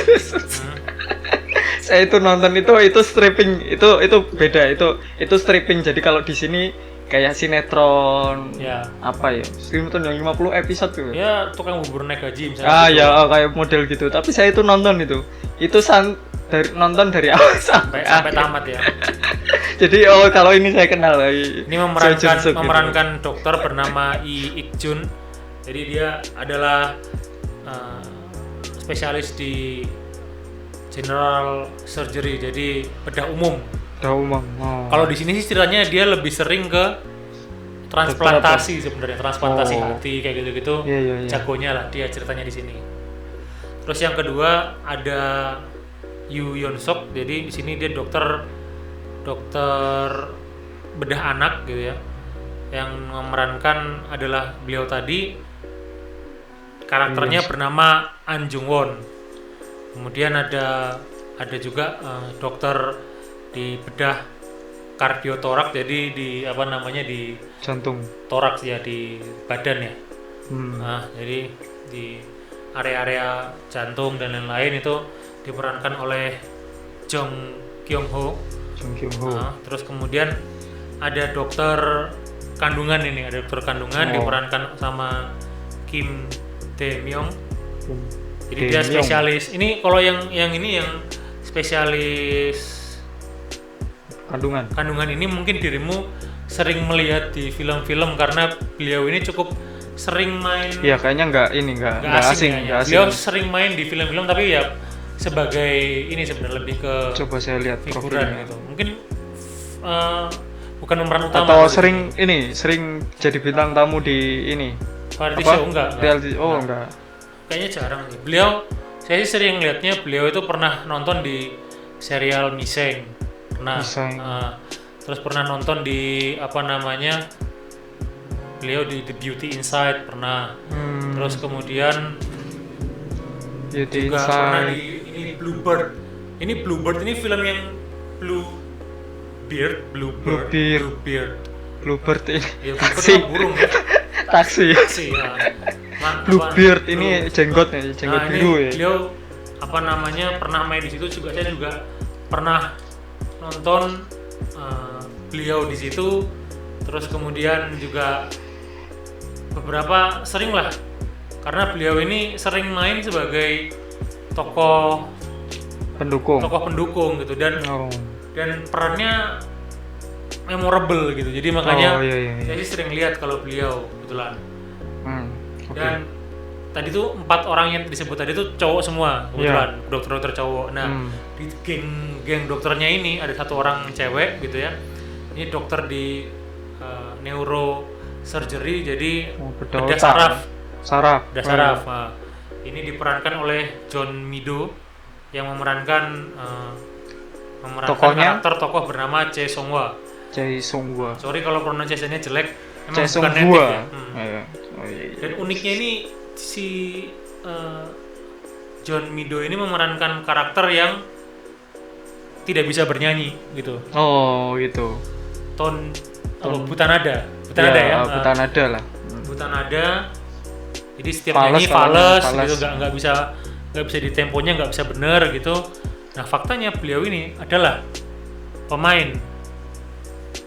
Saya itu nonton itu stripping, itu beda, itu stripping. Jadi kalau di sini kayak sinetron, Ya. apa ya, sinetron yang 50 episode tuh. Ya, tukang bubur naik gaji misalnya. Ya, kayak model gitu. Tapi saya itu nonton itu nonton dari awal sampai tamat ya. Jadi kalau ini saya kenal. Ini memerankan dokter bernama Lee Ik Jun. Jadi dia adalah spesialis di general surgery, jadi bedah umum. Kalau di sini sih ceritanya dia lebih sering ke transplantasi sebenarnya, transplantasi hati kayak gitu-gitu. Iya. Jagonya lah dia ceritanya di sini. Terus yang kedua ada Yoo Yeon Sok. Jadi di sini dia dokter bedah anak gitu ya. Yang memerankan adalah beliau tadi. Karakternya bernama An Jung Won. Kemudian ada juga dokter di bedah kardiotorak, jadi di apa namanya di Jantung. toraks ya, di badan ya. Nah, jadi di area-area jantung dan lain-lain itu diperankan oleh Jong Kyung Ho. Jung Kyung Ho. Nah, terus kemudian ada dokter kandungan ini, ada dokter kandungan diperankan sama Kim Tae Myung. Jadi dia spesialis. Ini kalau yang ini yang spesialis kandungan ini mungkin dirimu sering melihat di film-film karena beliau ini cukup sering main. Iya, kayaknya nggak asing. Beliau sering main di film-film tapi ya sebagai ini sebenarnya lebih ke coba saya lihat figuran gitu. Mungkin bukan pemeran utama. Atau sering jadi bintang tamu di ini. Variety show enggak? Enggak. Kayaknya jarang sih. Saya sih sering lihatnya beliau itu pernah nonton di serial Miseng. Terus pernah nonton di apa namanya? Beliau di The Beauty Inside pernah. Terus kemudian Beauty juga Inside. pernah di ini Bluebird. Ini Bluebird ini film yang Bluebird. Bluebird ini. Ya, Bluebird itu burung ya. Taksi. Ya. Bluebird ini jenggot biru ya. Beliau apa namanya pernah main di situ juga. Saya juga pernah nonton beliau di situ. Terus kemudian juga beberapa sering lah, karena beliau ini sering main sebagai tokoh pendukung gitu, dan perannya memorable gitu, jadi makanya saya sih sering lihat kalau beliau kebetulan. Dan tadi tuh 4 orang yang disebut tadi tuh cowok semua kebetulan, dokter-dokter cowok. Nah di geng dokternya ini ada 1 orang cewek gitu ya, ini dokter di neurosurgery, jadi bedah saraf. Nah, ini diperankan oleh John Mido yang memerankan karakter tokoh bernama Chae Sung-hwa. Sorry kalau pronunciation-nya jelek, emang bukan native ya. Dan uniknya ini si John Mido ini memerankan karakter yang tidak bisa bernyanyi gitu. Oh gitu. Buta nada ya. Buta nada lah. Buta nada. Jadi setiap nyanyi fales gitu, nggak bisa di temponya, nggak bisa bener gitu. Nah faktanya beliau ini adalah pemain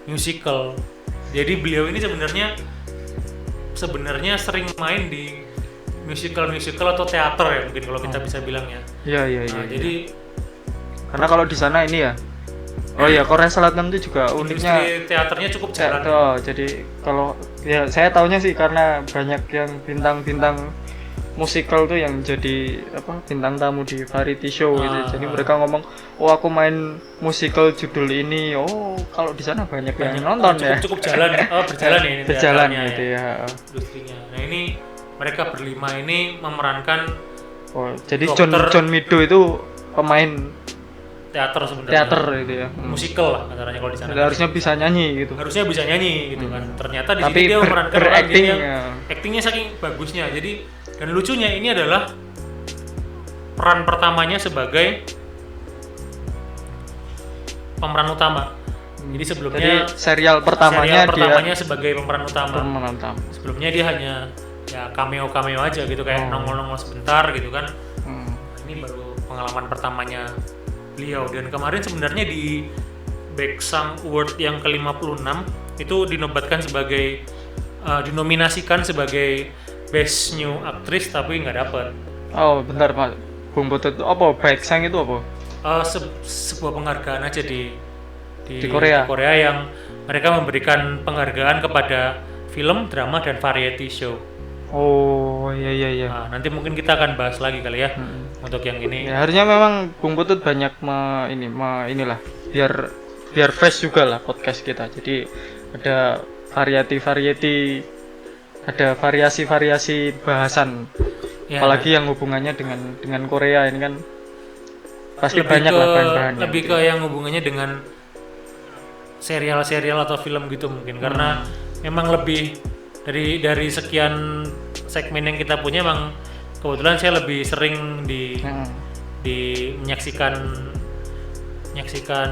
musical. Jadi beliau ini sebenarnya sering main di musical atau teater ya, mungkin kalau kita bisa bilang ya. Iya. Jadi karena kalau di sana ini ya. Korea Selatan itu juga uniknya industri teaternya cukup jalan. Jadi kalau ya saya taunya sih karena banyak yang bintang-bintang musikal tuh yang jadi bintang tamu di variety show gitu. Jadi mereka ngomong, aku main musikal judul ini. Kalau di sana banyak yang nonton cukup jalan. Berjalan ya ini. Berjalan gitu ya. Industrinya. Nah ini mereka berlima ini memerankan. Jadi John Mido itu pemain teater sebenarnya. Teater itu ya. Musical lah katanya kalau di sana. Harusnya bisa nyanyi gitu. Kan. Ternyata di sini dia memerankan orang yang actingnya saking bagusnya. Jadi dan lucunya ini adalah peran pertamanya sebagai pemeran utama. Jadi sebelumnya serial pertamanya dia sebagai pemeran utama. Sebelumnya dia hanya ya cameo aja gitu, kayak nongol sebentar gitu kan. Ini baru pengalaman pertamanya beliau, dan kemarin sebenarnya di Baeksang Award yang ke-56 itu dinominasikan sebagai Best New Actress tapi nggak dapet. Bentar Pak, Bung Putut itu apa? Baeksang itu apa? Sebuah penghargaan aja di Korea. Yang mereka memberikan penghargaan kepada film, drama, dan variety show. Iya. Nah, nanti mungkin kita akan bahas lagi kali ya untuk yang ini. Ya, harusnya memang Bung Putut banyak inilah biar fresh juga lah podcast kita. Jadi ada variety, ada variasi bahasan. Ya, apalagi yang hubungannya dengan Korea ini kan pasti banyak lah bahan-bahan. Lebih ke yang hubungannya dengan serial atau film gitu mungkin, karena memang lebih dari sekian segmen yang kita punya, emang kebetulan saya lebih sering Hmm. di menyaksikan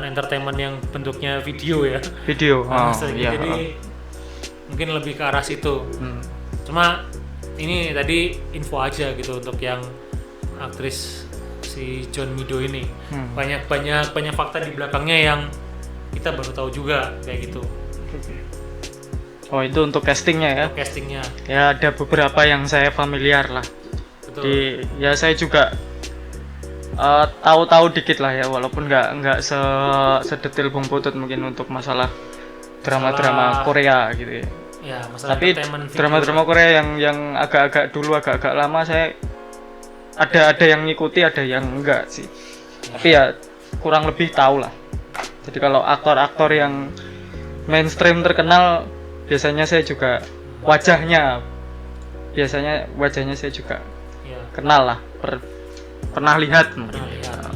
entertainment yang bentuknya video ya. Video. Oh, Sering. iya. Jadi mungkin lebih ke arah situ. Hmm. Cuma ini tadi info aja gitu untuk yang aktris si John Mido ini. Banyak fakta di belakangnya yang kita baru tahu juga kayak gitu. Oh, itu untuk castingnya ya? Untuk castingnya. Ya ada beberapa yang saya familiar lah. Betul. Ya saya juga tahu-tahu dikit lah ya, walaupun nggak sedetail Bung Putut mungkin untuk masalah drama-drama Korea gitu ya. Ya, masalah Tapi entertainment video. drama-drama Korea yang agak-agak dulu agak-agak lama saya ada yang ngikuti, ada yang enggak sih. Tapi ya kurang lebih tahu lah. Jadi kalau aktor-aktor yang mainstream terkenal biasanya saya juga wajahnya saya juga Ya, kenal lah, pernah lihat mungkin. pernah lihat.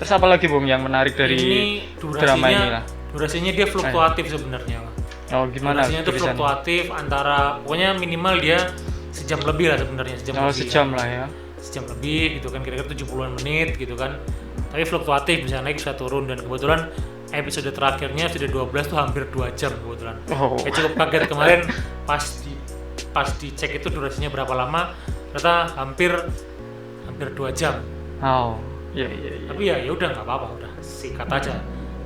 Terus apa lagi Bung yang menarik dari Ini drama ini lah? durasinya dia fluktuatif sebenarnya. Oh gimana? Durasinya itu tulisannya? fluktuatif antara pokoknya minimal dia sejam lebih lah sebenarnya, Oh lebih. sejam lah ya. Sejam lebih gitu kan, kira-kira 70-an menit gitu kan. Tapi fluktuatif, bisa naik bisa turun, dan kebetulan episode terakhirnya episode 12 tuh hampir 2 jam kebetulan. Oh. Kayak cukup kaget kemarin pas dicek itu durasinya berapa lama, ternyata hampir 2 jam. Oh iya. Tapi ya udah nggak apa-apa, udah sikat aja.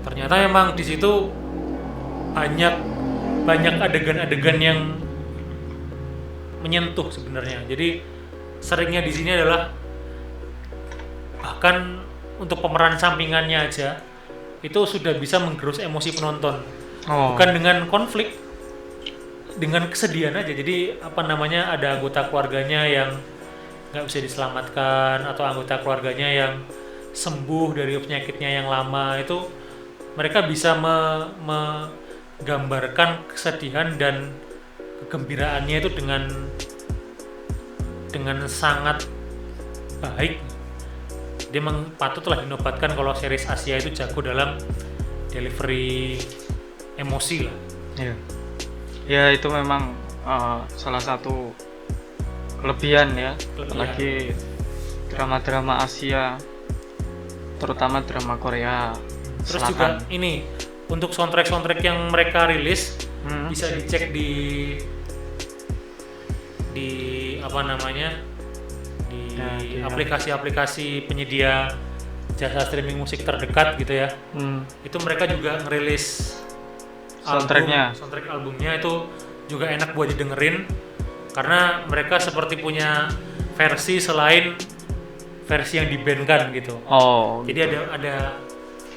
Ternyata memang di situ banyak adegan-adegan yang menyentuh sebenarnya. Jadi seringnya di sini adalah bahkan untuk pemeran sampingannya aja itu sudah bisa menggerus emosi penonton. Oh. Bukan dengan konflik, dengan kesedihan aja. Jadi apa namanya, ada anggota keluarganya yang nggak bisa diselamatkan atau anggota keluarganya yang sembuh dari penyakitnya yang lama, itu mereka bisa menggambarkan kesedihan dan kegembiraannya itu dengan sangat baik. Dia memang patutlah dinobatkan kalau series Asia itu jago dalam delivery emosi lah. Iya. Ya itu memang salah satu kelebihan ya. Apalagi drama-drama Asia, terutama drama Korea Terus Selatan. juga ini untuk soundtrack yang mereka rilis bisa dicek di apa namanya, di aplikasi-aplikasi penyedia jasa streaming musik terdekat gitu ya. Itu mereka juga ngerilis soundtrack albumnya, itu juga enak buat didengerin karena mereka seperti punya versi selain versi yang dibandkan gitu. Oh. Jadi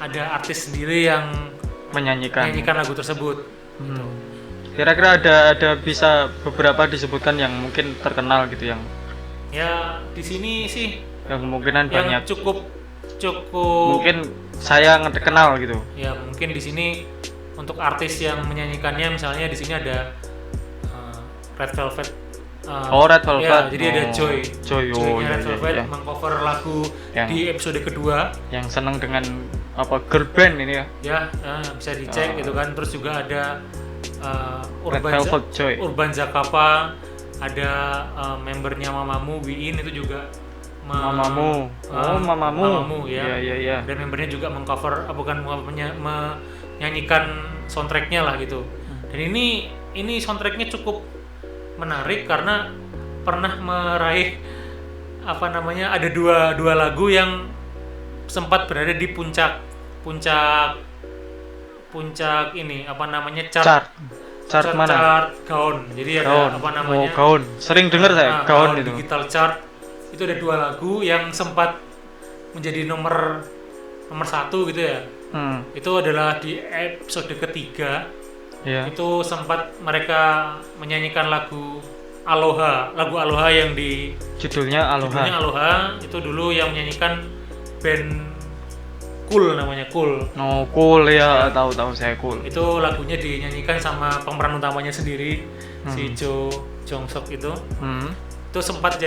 ada artis sendiri yang menyanyikan lagu tersebut. Gitu. Kira-kira ada bisa beberapa disebutkan yang mungkin terkenal gitu, yang Ya di sini sih yang kemungkinan yang banyak cukup mungkin saya kenal gitu. ya, mungkin di sini untuk artis yang menyanyikannya, misalnya di sini ada Red Velvet. Red Velvet. Ya, jadi ada Joy. Iya, Red Velvet iya. mengcover lagu Yang- di episode kedua. Yang seneng dengan apa, girl band ini ya. Ya, bisa dicek gitu kan. Terus juga ada Red Velvet Joy. Urban Zakapa, ada membernya Mamamoo, Wiin itu juga Mamamoo. Mamamoo ya. Iya. Dan membernya juga mengcover, menyanyikan soundtracknya lah gitu. Dan ini soundtracknya cukup menarik karena pernah meraih apa namanya, ada dua lagu yang sempat berada di puncak ini apa namanya, chart mana? Chart Gaon. Jadi ada apa namanya? Gaon. Sering dengar saya Gaon itu. Digital chart. Itu ada 2 lagu yang sempat menjadi nomor 1 gitu ya. Itu adalah di episode ketiga. Iya. Itu sempat mereka menyanyikan lagu Aloha yang di Judulnya Aloha. Itu dulu yang menyanyikan band Cool, namanya Cool. Oh, Cool ya, tahu saya Cool. Itu lagunya dinyanyikan sama pemeran utamanya sendiri, si Jo Jong Sok itu. Itu sempat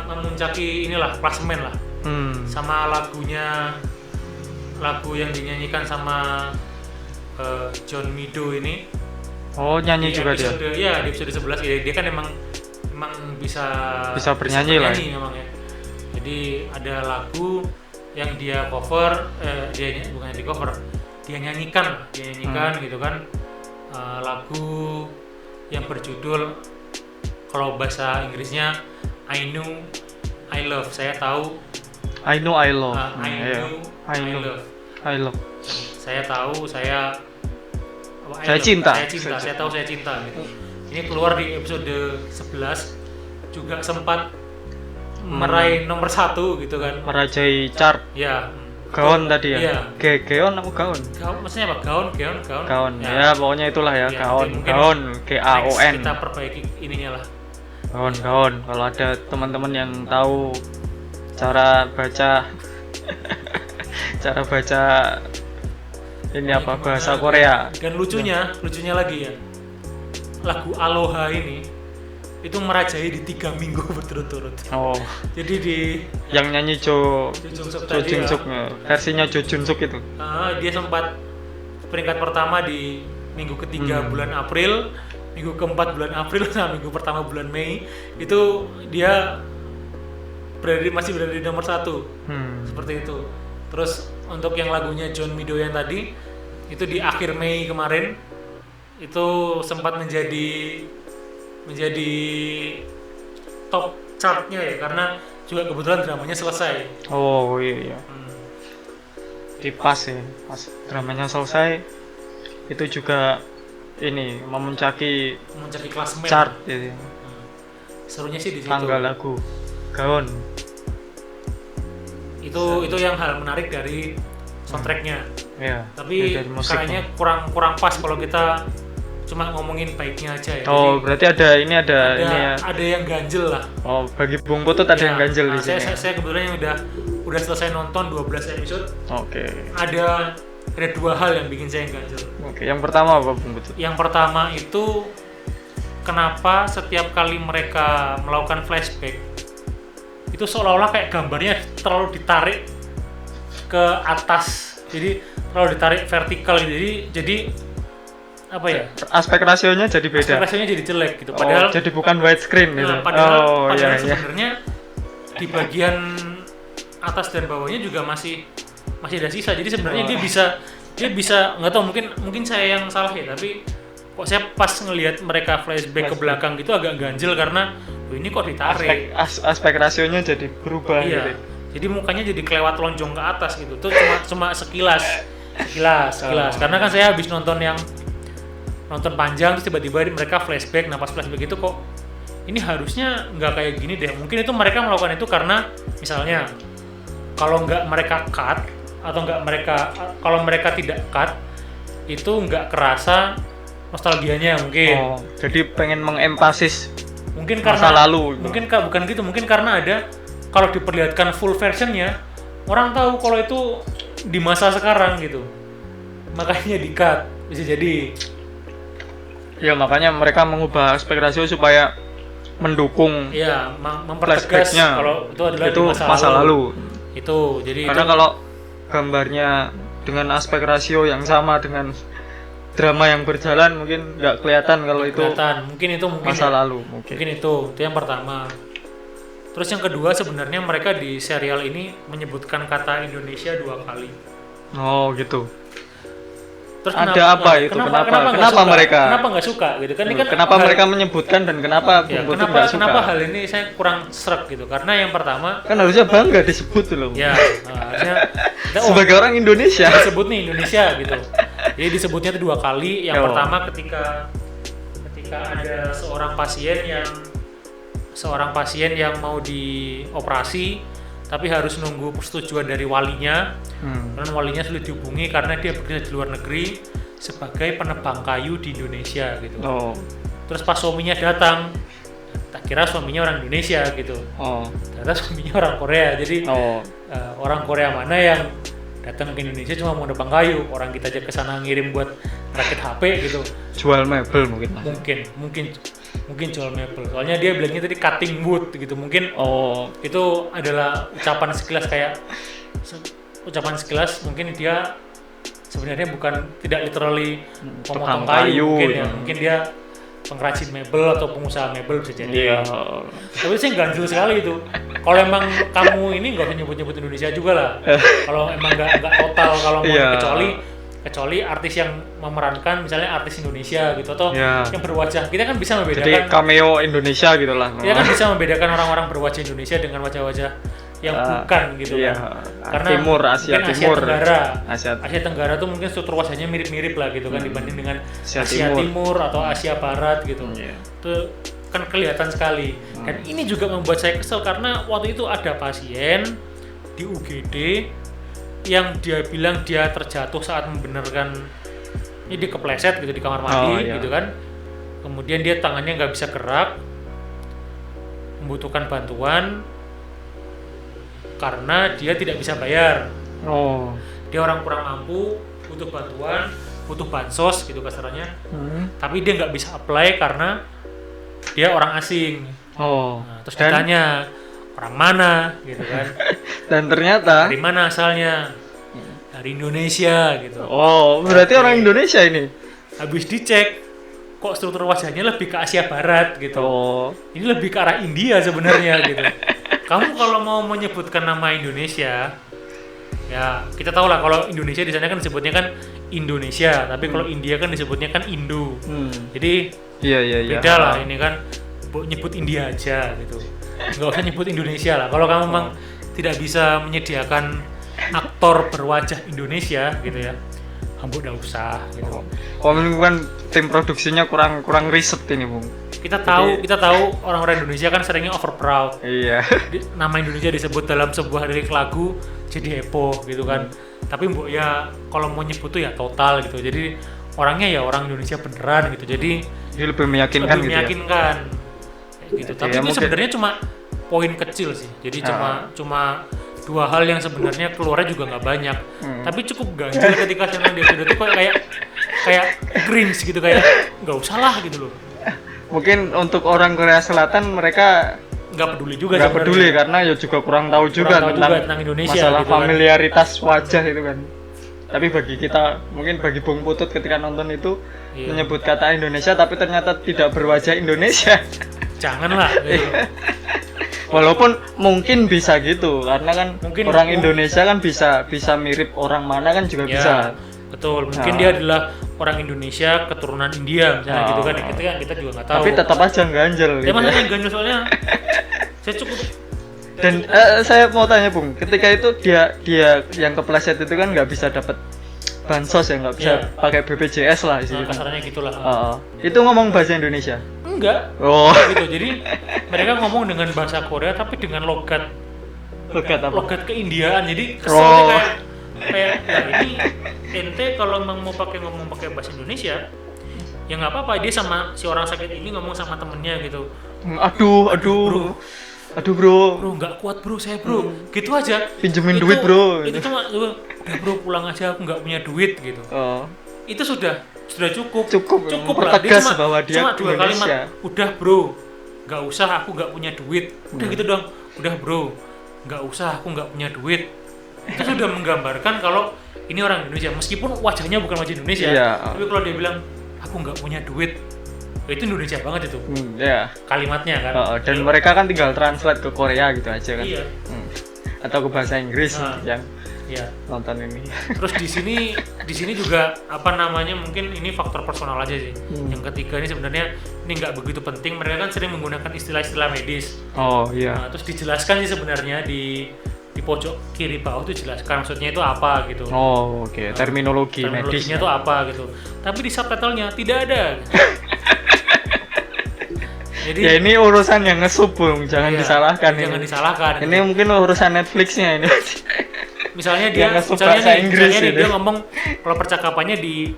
memuncaki inilah klasemen lah. Sama lagu yang dinyanyikan sama John Mido ini. Oh, nyanyi juga dia. Ya, di episode 11 dia kan emang memang bisa bernyanyi lah. memang ya. Jadi ada lagu yang dia cover, bukan di cover, dia nyanyikan gitu kan. Lagu yang berjudul, kalau bahasa Inggrisnya I Know I Love, saya tahu. I know I love. I love. I love. Saya tahu, saya cinta. Saya tahu saya cinta gitu. Ini keluar di episode 11, juga sempat meraih nomor 1 gitu kan. Merajai chart. Ya. Gaon tadi ya. Iya. Gaon apa gaun? Maksudnya apa? Gaun. Gaun. Ya, pokoknya itulah ya, gaun. GAON. Kita perbaiki ininya lah. Gaun. Kalau ada teman-teman yang tahu cara baca ini apa bahasa Korea. Dan lucunya lagi ya, lagu Aloha ini itu merajai di 3 minggu berturut-turut. Oh. Jadi di yang nyanyi Jo Jin Suk, versinya Jo Jun Suk itu. Dia sempat peringkat pertama di minggu ketiga bulan April, minggu keempat bulan April, sama minggu pertama bulan Mei. Itu dia masih berada di nomor 1. Seperti itu. Terus untuk yang lagunya John Mido yang tadi itu di akhir Mei kemarin itu sempat menjadi top chartnya ya, karena juga kebetulan dramanya selesai. Oh iya. Pas dramanya selesai itu juga ini memuncaki klasemen chart gitu. Serunya sih di situ. Tanggal lagu Gaon. Itu yang hal menarik dari soundtracknya. Iya. Tapi kayaknya kurang pas kalau kita cuma ngomongin baiknya aja ya. Oh, jadi, berarti ada yang ganjel lah. Oh, bagi Bung Putut ada yang ganjel di sini. Saya kebetulan yang udah selesai nonton 12 episode. Oke. Ada 2 hal yang bikin saya ganjel. Oke, yang pertama apa Bung Putut? Yang pertama itu kenapa setiap kali mereka melakukan flashback itu seolah-olah kayak gambarnya terlalu ditarik ke atas, jadi terlalu ditarik vertikal gitu. Jadi apa ya? Aspek rasionya jadi beda. Aspek rasionya jadi jelek gitu. Padahal jadi bukan widescreen gitu. Padahal sebenarnya di bagian atas dan bawahnya juga masih ada sisa. Jadi sebenarnya dia bisa nggak tahu, mungkin saya yang salah ya, tapi kok saya pas ngelihat mereka flashback ke belakang gitu agak ganjel karena ini kok ditarik. Aspek rasionya jadi berubah gitu. Jadi mukanya jadi kelewat lonjong ke atas gitu. Tuh cuma sekilas. Karena kan saya habis nonton panjang terus tiba-tiba mereka flashback. Nah pas flashback itu kok ini harusnya nggak kayak gini deh. Mungkin itu mereka melakukan itu karena misalnya kalau nggak mereka cut atau kalau mereka tidak cut itu nggak kerasa nostalgianya mungkin. Jadi pengen mengempasis mungkin masa karena lalu. Mungkin bukan gitu, mungkin karena ada kalau diperlihatkan full versionnya orang tahu kalau itu di masa sekarang gitu. Makanya di-cut, bisa jadi. Ya makanya mereka mengubah aspek rasio supaya mendukung. Iya, mempertegas kalau itu adalah di masa lalu. Itu jadi karena kalau gambarnya dengan aspek rasio yang sama dengan drama yang berjalan mungkin nggak kelihatan kalau itu mungkin masa lalu mungkin itu yang pertama. Terus yang kedua, sebenarnya mereka di serial ini menyebutkan kata Indonesia 2 kali. Oh gitu. Terus ada apa itu? Kenapa mereka nggak suka gitu kan? Ini kan kenapa mereka menyebutkan dan kenapa Bung Putut nggak suka? Kenapa hal ini saya kurang srek gitu? Karena yang pertama kan harusnya bangga disebut loh. Ya, harusnya sebagai orang Indonesia disebut nih Indonesia gitu. Jadi disebutnya itu 2 kali. Yang pertama ketika ada seorang pasien yang mau dioperasi tapi harus nunggu persetujuan dari walinya. Dan walinya sulit dihubungi karena dia bekerja di luar negeri sebagai penebang kayu di Indonesia gitu. Terus pas suaminya datang, tak kira suaminya orang Indonesia gitu. Ternyata suaminya orang Korea. Jadi orang Korea mana yang datang ke Indonesia cuma mau nebang kayu, orang kita aja kesana ngirim buat rakit HP gitu. Jual mebel mungkin. Mungkin jual mebel. Soalnya dia bilangnya tadi cutting wood gitu. Mungkin itu adalah ucapan sekilas. Mungkin dia sebenarnya bukan tidak literally memotong kayu mungkin ya. Mungkin dia pengrajin mebel atau pengusaha mebel bisa jadi. Iya. Tapi saya ganjil sekali itu. Kalau emang kamu ini nggak usah nyebut-nyebut Indonesia juga lah. Kalau emang nggak total, kalau mau Iya. kecuali artis yang memerankan misalnya artis Indonesia gitu atau Iya. yang berwajah, kita kan bisa Jadi membedakan. cameo Indonesia gitu lah. Kita kan bisa membedakan orang-orang berwajah Indonesia dengan wajah-wajah yang bukan gitu iya. kan. Karena Timur, Asia mungkin Timur. Asia Tenggara tuh mungkin struktur wajahnya mirip-mirip lah gitu kan dibanding dengan Asia Asia Timur. Timur atau Asia Barat gitu. Iya. Itu kan kelihatan sekali. Dan ini juga membuat saya kesel karena waktu itu ada pasien di UGD yang dia bilang dia terjatuh saat membenarkan ini dia kepleset gitu di kamar mandi iya. gitu kan. Kemudian dia tangannya nggak bisa gerak, membutuhkan bantuan karena dia tidak bisa bayar. Oh. Dia orang kurang mampu, butuh bantuan, butuh bansos gitu kasarannya. Tapi dia nggak bisa apply karena dia orang asing. Oh. Nah, terus ditanya orang mana gitu kan. Dan ternyata Dari mana asalnya? Dari Indonesia gitu. oh, berarti orang Indonesia ini. Habis dicek kok struktur wajahnya lebih ke Asia Barat gitu. Oh. Ini lebih ke arah India sebenarnya gitu. Kamu kalau mau menyebutkan nama Indonesia, ya kita tahu lah kalau Indonesia di sana kan disebutnya kan Indonesia, tapi kalau India kan disebutnya kan Indo. Jadi Iya. beda lah ini kan nyebut India aja gitu. Nggak usah nyebut Indonesia lah. Kalau kamu memang tidak bisa menyediakan aktor berwajah Indonesia gitu ya, kamu udah usah gitu. Oh, ini kan tim produksinya kurang riset ini, Bung. Kita tahu orang-orang Indonesia kan seringnya over proud. Iya. Nama Indonesia disebut dalam sebuah lirik lagu jadi heboh gitu kan. Tapi mbok ya kalau mau nyebut tuh ya total gitu. Jadi orangnya ya orang Indonesia beneran gitu. Jadi Ini lebih meyakinkan lebih gitu meyakinkan. Kayak gitu. Jadi Tapi ya itu mungkin- sebenarnya cuma poin kecil sih. Jadi cuma dua hal yang sebenarnya keluarnya juga nggak banyak. Tapi cukup ganjil ketika channel dia sudah tuh kayak cringe gitu, kayak nggak usah lah gitu loh. Mungkin untuk orang Korea Selatan mereka Nggak peduli juga nggak sebenarnya. peduli karena ya juga kurang tahu juga tahu juga tentang Indonesia masalah gitu kan. familiaritas wajah itu kan. Tapi bagi kita, mungkin bagi Bung Putut ketika nonton itu Iya. menyebut kata Indonesia tapi ternyata tidak berwajah Indonesia. Janganlah gitu. Walaupun mungkin bisa gitu karena kan Mungkin- orang Indonesia kan bisa mirip orang mana kan juga Ya, bisa. betul. Mungkin Nah. dia adalah orang Indonesia keturunan India misalnya Oh. gitu kan. Kita juga nggak tahu. Tapi tetap aja ganjel Ya gitu. makanya yang ganjil soalnya saya cukup Dan saya mau tanya Bung, ketika itu dia yang kepleset itu kan nggak bisa dapat bansos ya, nggak bisa Iya. pakai BPJS lah istilahnya. kasarnya gitulah. Itu ngomong bahasa Indonesia. Enggak. Oh, Gitu. Jadi mereka ngomong dengan bahasa Korea tapi dengan logat logat keindiaan. Jadi kesannya Oh. kayak nah ini ente kalau emang mau ngomong pakai bahasa Indonesia ya nggak apa-apa, dia sama si orang sakit ini ngomong sama temennya gitu. Aduh bro, Bro nggak kuat bro, saya bro gitu aja. pinjemin duit bro. Itu cuma udah bro pulang aja, aku nggak punya duit gitu. Oh, Itu sudah cukup lah. mempertegas bahwa dia cuma dua Indonesia. kalimat, udah bro nggak usah, aku nggak punya duit. Udah gitu dong, udah bro nggak usah, aku nggak punya duit. Itu sudah menggambarkan kalau ini orang Indonesia, meskipun wajahnya bukan wajah Indonesia. Iya. Tapi kalau dia bilang aku nggak punya duit, itu Indonesia banget itu Ya. kalimatnya kan. Dan mereka kan tinggal translate ke Korea gitu aja kan. Iya. Atau ke bahasa Inggris Nah. yang Iya. nonton ini. Terus di sini juga apa namanya, mungkin ini faktor personal aja sih. Yang ketiga ini sebenarnya ini nggak begitu penting. Mereka kan sering menggunakan istilah-istilah medis. Oh iya. Nah, terus dijelaskan sih sebenarnya di pojok kiri bawah itu jelaskan maksudnya itu apa gitu. Oh oke, terminologi medis. Terminologinya itu apa gitu. Tapi di subtitlenya tidak ada. Jadi Ya ini urusan yang ngesup Bung, jangan iya, disalahkan jangan ini. disalahkan. Ini mungkin urusan Netflixnya ini. Misalnya dia yang ngesup bahasa Inggris misalnya itu. dia ngomong kalau percakapannya di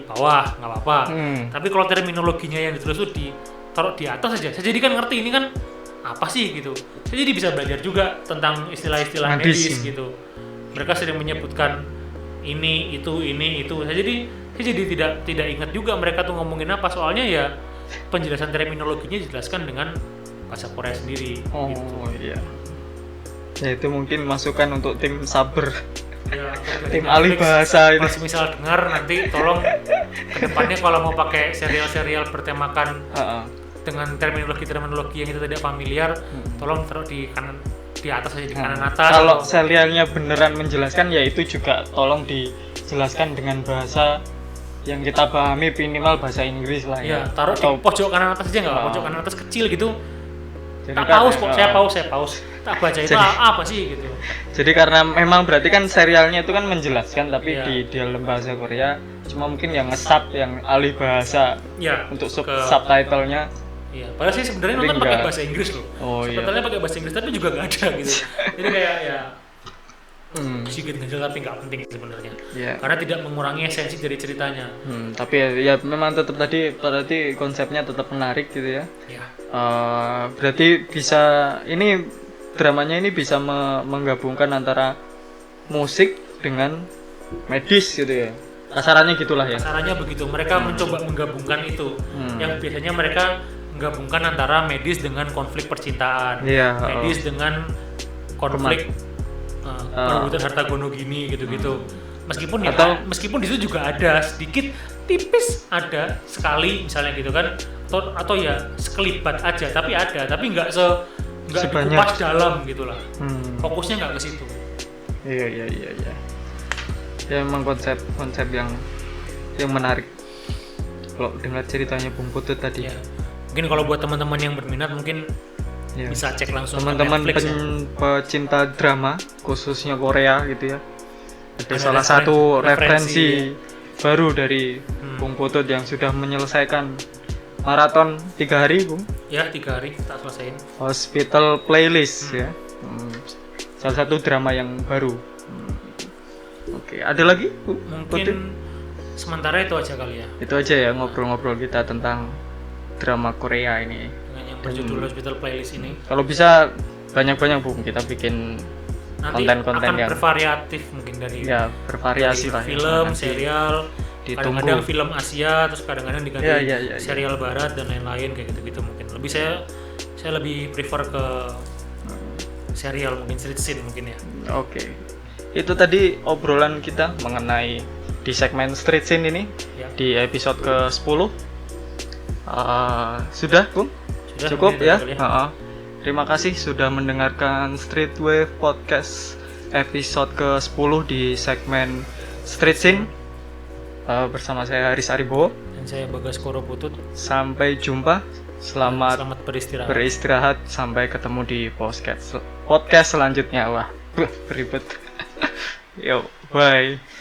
bawah nggak apa-apa. Tapi kalau terminologinya yang ditulis tuh taruh di atas aja. Saya jadi kan ngerti ini kan apa sih gitu. Saya jadi bisa belajar juga tentang istilah-istilah medis gitu. Mereka sering menyebutkan ini itu. Saya jadi tidak ingat juga mereka tuh ngomongin apa, soalnya ya penjelasan terminologinya dijelaskan dengan bahasa Korea sendiri. Oh Gitu. iya. Ya itu mungkin masukan untuk tim saber. Ya, Tim ahli bahasa itu. Pas misal dengar nanti tolong Kedepannya kalau mau pakai serial-serial bertemakan Heeh. dengan terminologi yang itu tidak familiar, tolong taruh di kanan, di atas aja, di kanan atas. Kalau atau- serialnya beneran menjelaskan ya itu juga tolong dijelaskan dengan bahasa yang kita pahami, minimal bahasa Inggris lah ya ya. taruh di Atau pojok kanan atas aja nggak, Ah. pojok kanan atas kecil gitu. jadi Tak kan- pause kok, saya ah. pause. Tak baca itu Jadi- apa sih gitu. Jadi karena memang berarti kan serialnya itu kan menjelaskan tapi Iya. di dalam bahasa Korea cuma mungkin yang nge-sub yang ahli bahasa Ya, untuk ke- subtitlenya. Iya, padahal sih sebenarnya Tapi nonton pakai enggak. bahasa Inggris loh. Oh, iya. Subtitlenya pakai bahasa Inggris tapi juga nggak ada gitu. Jadi kayak ya sedikit ganjil tapi nggak penting sebenarnya. Iya. Karena tidak mengurangi esensi dari ceritanya. Tapi ya memang tetap tadi berarti konsepnya tetap menarik gitu ya. Ya, Berarti bisa ini dramanya ini bisa menggabungkan antara musik dengan medis gitu ya. Kasarannya gitulah ya. kasarannya begitu. Mereka mencoba menggabungkan itu. Hmm. Yang biasanya mereka menggabungkan antara medis dengan konflik percintaan, Iya, medis dengan konflik perebutan harta gono gini gitu-gitu. Meskipun ya, Atau- meskipun di situ juga ada sedikit tipis ada sekali misalnya gitu kan, atau ya sekelibat aja, tapi ada, tapi nggak Sebanyak. dikupas dalam gitulah. Hmm. Fokusnya nggak ke situ. Iya. Ya memang konsep yang menarik. Kalau dengar ceritanya Bung Putut tadi. Ya. Mungkin kalau buat teman-teman yang berminat mungkin Ya. bisa cek langsung ke Teman-teman Netflix ya. pecinta drama khususnya Korea gitu ya. Ada Ada salah satu referensi referensi. baru dari Bung Putut yang sudah menyelesaikan maraton 3 hari, Bung. Ya 3 hari tak selesaiin. Hospital Playlist ya. Salah satu drama yang baru. Oke, ada lagi, Bung? Putut? Mungkin sementara itu aja kali ya, Itu aja ya ngobrol-ngobrol kita tentang drama Korea ini. dengan yang berjudul Hospital Playlist ini. Kalau bisa banyak-banyak, Bung, kita bikin Nanti konten-konten akan yang bervariatif mungkin dari ya bervariasi lah ya. film, Nanti serial, ditunggu. kadang-kadang film Asia, terus kadang-kadang diganti Ya. serial Barat dan lain-lain kayak gitu-gitu mungkin. Lebih saya lebih prefer ke serial mungkin, street scene mungkin ya. Oke. Itu tadi obrolan kita mengenai di segmen Street Scene ini Ya. di episode ke-10. Sudah, Bung? Sudah, Cukup mungkin ya? itu kali Terima kasih sudah mendengarkan Street Wave Podcast episode ke-10 di segmen Street Scene. Bersama saya Haris Aribowo. Dan saya Bagas Koro Putut. Sampai jumpa. Selamat Beristirahat. beristirahat. Sampai ketemu di podcast selanjutnya. Wah, beribet. Yo, bye.